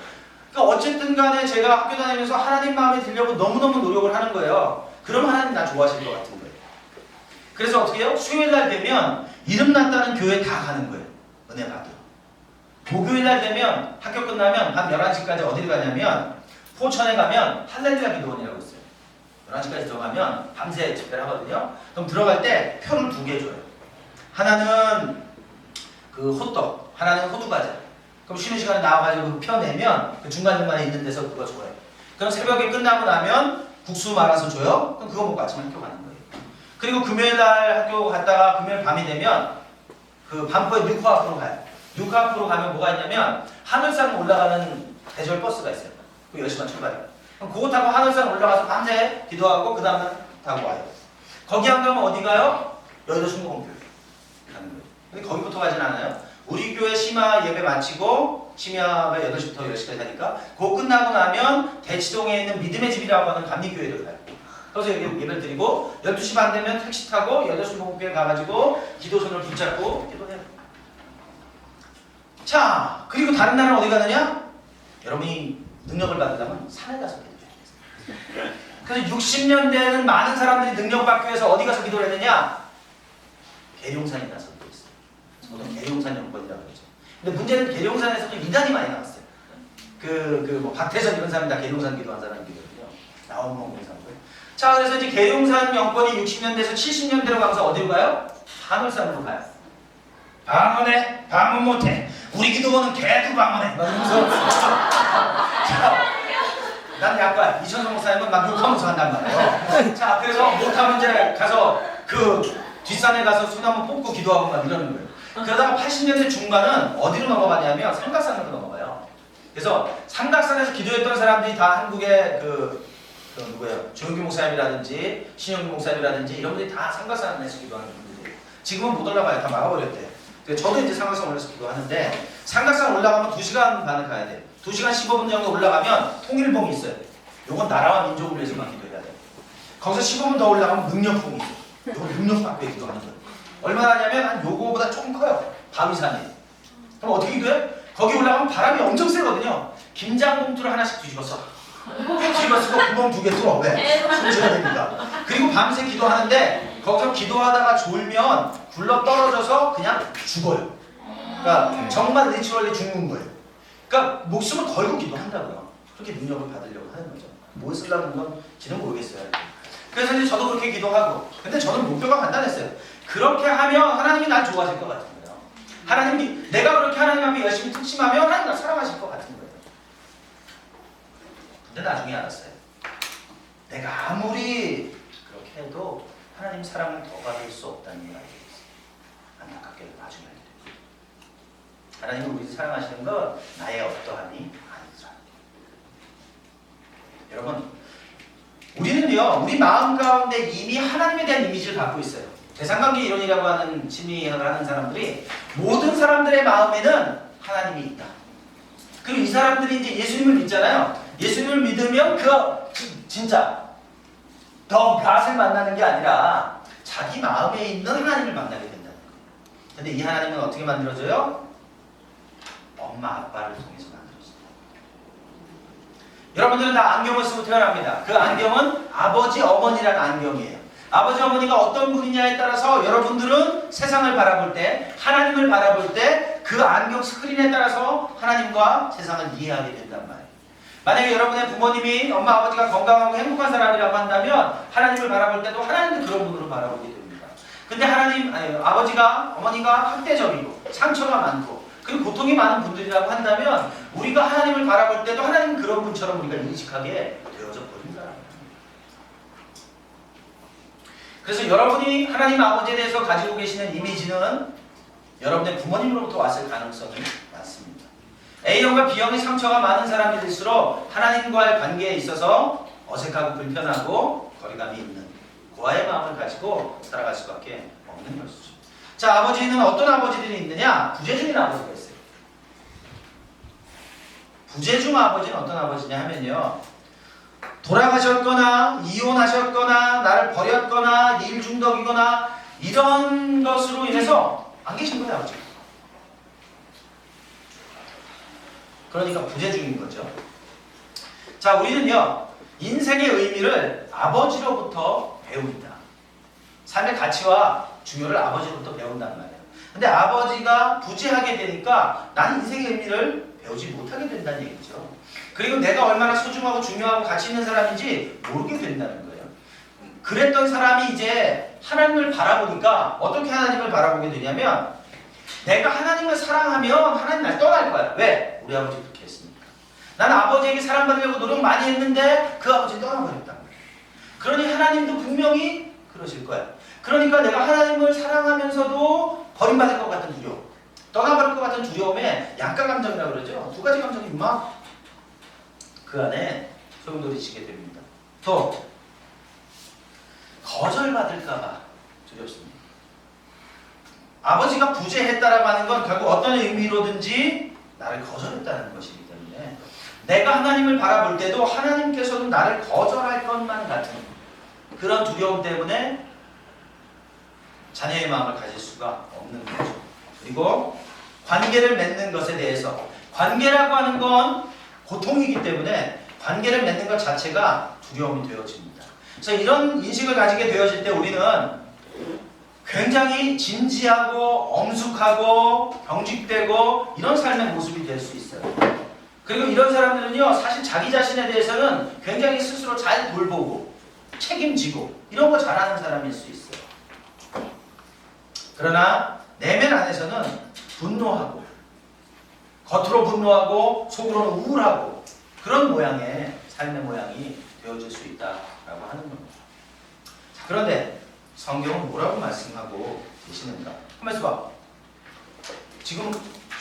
그러니까 어쨌든 간에 제가 학교 다니면서 하나님 마음에 들려고 너무너무 노력을 하는 거예요. 그럼 하나님 나 좋아하실 것 같은 거예요. 그래서 어떻게 해요? 수요일 날 되면 이름 났다는 교회 다 가는 거예요. 은혜 받으러. 목요일 날 되면 학교 끝나면 밤 11시까지 어디를 가냐면 포천에 가면 할렐루야 기도원이라고 있어요. 11시까지 들어가면 밤새 집회를 하거든요. 그럼 들어갈 때 표를 2개 줘요. 하나는 그 호떡, 하나는 호두과자. 그럼 쉬는 시간에 나와가지고 그 표 내면 그 중간중간에 있는 데서 그거 줘요. 그럼 새벽에 끝나고 나면 국수 말아서 줘요. 그럼 그거 먹고 아침에 학교 가는 거예요. 그리고 금요일 날 학교 갔다가 금요일 밤이 되면 그 반포에 뉴코 앞으로 가요. 뉴코 앞으로 가면 뭐가 있냐면 하늘산 올라가는 대절 버스가 있어요. 그 10시간 출발해요. 그럼 그거 타고 하늘산 올라가서 밤새 기도하고 그 다음날 타고 와요. 거기 안 가면 어디 가요? 여의도 순복음교회 가는 거예요. 근데 거기부터 가진 않아요. 우리 교회 심야 예배 마치고 심야가 8시부터 10시까지 하니까 그거 끝나고 나면 대치동에 있는 믿음의 집이라고 하는 감리교회를 가요. 그래서 예배를 드리고 12시 반 되면 택시 타고 8시 목교회 가가지고 기도선을 붙잡고 기도해요. 자, 그리고 다른 날은 어디 가느냐? 여러분이 능력을 받으려면 산에 가서 기도해야 돼요. 그래서 60년대에는 많은 사람들이 능력 받기 위해서 어디 가서 기도를 했느냐? 계룡산에 가서 기도했어요. 보통 계룡산 연권이라고 그러죠. 근데 문제는 계룡산에서도 이단이 많이 나왔어요. 뭐 박태선 이런 사람이 다 계룡산 기도한 사람들이거든요. 나온몽 공산고요. 자, 그래서 이제 계룡산 연권이 60년대에서 70년대로 가면서 어디로 가요? 방울산으로 가요. 방언해, 방언 못해. 우리 기도원은 개도 방언해. 막 이러면서. 난 약간 이천성 목사님은 막 욕하면서 한단 말이에요. 자, 그래서 못하면 이제 가서 그 뒷산에 가서 손 한번 뽑고 기도하고 막 이러는 거예요. 그러다가 80년대 중반은 어디로 넘어가냐면 삼각산으로 넘어가요. 그래서 삼각산에서 기도했던 사람들이 다 한국의 누구예요? 조영규 목사님이라든지 신영규 목사님이라든지 이런 분들이 다 삼각산에서 기도하는 분들이에요. 지금은 못 올라가요. 다 막아버렸대. 저도 이제 삼각산 올라서 기도하는데 상각산 올라가면 2시간 반을 가야 돼요. 2시간 15분 정도 올라가면 통일봉이 있어요. 요건 나라와 민족을 위해서만 기도해야 돼요. 거기서 15분 더 올라가면 능력봉이 있어요. 요건 능력받고 기도하는 거예요. 얼마나 하냐면 한 요거보다 조금 커요. 바위산이. 그럼 어떻게 기도해? 거기 올라가면 바람이 엄청 세거든요. 김장 봉투를 하나씩 뒤집었어. 뒤집어쓰고 구멍 2개 뚫어. 왜? 숨쉬어야 되니까. 그리고 밤새 기도하는데 거기서 기도하다가 졸면 굴러 떨어져서 그냥 죽어요. 그러니까 정말 내추럴리 죽는 거예요. 그러니까 목숨을 걸고 기도한다고요. 그렇게 능력을 받으려고 하는 거죠. 뭘 쓰려는 건지는 모르겠어요. 그래서 이제 저도 그렇게 기도하고, 근데 저는 목표가 간단했어요. 그렇게 하면 하나님이 날 좋아하실 것 같은 거예요. 하나님이 내가 그렇게 하나님 앞에 열심히 특심하면 하나님 날 사랑하실 것 같은 거예요. 근데 나중에 알았어요. 내가 아무리 그렇게 해도 하나님 사랑을 더 받을 수 없다는 걸 알게 됐어요. 안타깝게도 나중에 알게 됐어요. 하나님은 우리를 사랑하시는 건 나의 어떠함이 아니라. 여러분, 우리는요, 우리 마음 가운데 이미 하나님에 대한 이미지를 갖고 있어요. 대상관계 이론이라고 하는 심리학을 하는 사람들이 모든 사람들의 마음에는 하나님이 있다. 그리고 이 사람들이 이제 예수님을 믿잖아요. 예수님을 믿으면 진짜 더 갓을 만나는 게 아니라 자기 마음에 있는 하나님을 만나게 된다는 거예요. 근데 이 하나님은 어떻게 만들어져요? 엄마 아빠를 통해서 만들어져요. 여러분들은 다 안경을 쓰고 태어납니다. 그 안경은 아버지 어머니라는 안경이에요. 아버지 어머니가 어떤 분이냐에 따라서 여러분들은 세상을 바라볼 때, 하나님을 바라볼 때 그 안경 스크린에 따라서 하나님과 세상을 이해하게 된단 말이에요. 만약에 여러분의 부모님이 엄마 아버지가 건강하고 행복한 사람이라고 한다면 하나님을 바라볼 때도 하나님도 그런 분으로 바라보게 됩니다. 근데 아버지가 어머니가 학대적이고 상처가 많고 그리고 고통이 많은 분들이라고 한다면 우리가 하나님을 바라볼 때도 하나님 그런 분처럼 우리가 인식하게 되어져 버린다. 그래서 여러분이 하나님 아버지에 대해서 가지고 계시는 이미지는 여러분의 부모님으로부터 왔을 가능성이 많습니다. A형과 B형의 상처가 많은 사람일수록 하나님과의 관계에 있어서 어색하고 불편하고 거리감이 있는 고아의 마음을 가지고 살아갈 수밖에 없는 것이죠. 자, 아버지는 어떤 아버지들이 있느냐? 부재중인 아버지가 있어요. 부재중 아버지는 어떤 아버지냐 하면요, 돌아가셨거나 이혼하셨거나 나를 버렸거나 일 중독이거나 이런 것으로 인해서 안 계신 거예요, 아버지. 그러니까 부재중인 거죠. 자, 우리는요, 인생의 의미를 아버지로부터 배웁니다. 삶의 가치와 중요를 아버지로부터 배운단 말이에요. 근데 아버지가 부재하게 되니까 나는 인생의 의미를 배우지 못하게 된다는 얘기죠. 그리고 내가 얼마나 소중하고 중요하고 가치 있는 사람인지 모르게 된다는 거예요. 그랬던 사람이 이제 하나님을 바라보니까 어떻게 하나님을 바라보게 되냐면 내가 하나님을 사랑하면 하나님 날 떠날 거야. 왜? 우리 아버지 그렇게 했으니까. 나는 아버지에게 사랑받으려고 노력 많이 했는데 그 아버지 떠나버렸단 말이야. 그러니 하나님도 분명히 그러실 거야. 그러니까 내가 하나님을 사랑하면서도 버림받을 것 같은 두려움, 떠나버릴 것 같은 두려움에 양가 감정이라고 그러죠. 두 가지 감정이 막 그 안에 소용돌이치게 됩니다. 또 거절받을까봐 두렵습니다. 아버지가 부재했다라고 하는 건 결국 어떤 의미로든지 나를 거절했다는 것이기 때문에 내가 하나님을 바라볼 때도 하나님께서도 나를 거절할 것만 같은 그런 두려움 때문에 자녀의 마음을 가질 수가 없는 거죠. 그리고 관계를 맺는 것에 대해서, 관계라고 하는 건 고통이기 때문에 관계를 맺는 것 자체가 두려움이 되어집니다. 그래서 이런 인식을 가지게 되어질 때 우리는 굉장히 진지하고 엄숙하고 경직되고 이런 삶의 모습이 될 수 있어요. 그리고 이런 사람들은요, 사실 자기 자신에 대해서는 굉장히 스스로 잘 돌보고 책임지고 이런 거 잘하는 사람일 수 있어요. 그러나 내면 안에서는 분노하고 겉으로 분노하고 속으로는 우울하고 그런 모양의 삶의 모양이 되어질 수 있다라고 하는 겁니다. 자, 그런데 성경은 뭐라고 말씀하고 계시는가? 한번 봐. 지금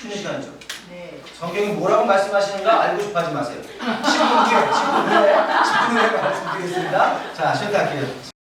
쉬는 시간이죠? 네. 성경이 뭐라고 말씀하시는가 알고 싶어 하지 마세요. 10분 후에 말씀드리겠습니다. 자, 쉬었다 할게요.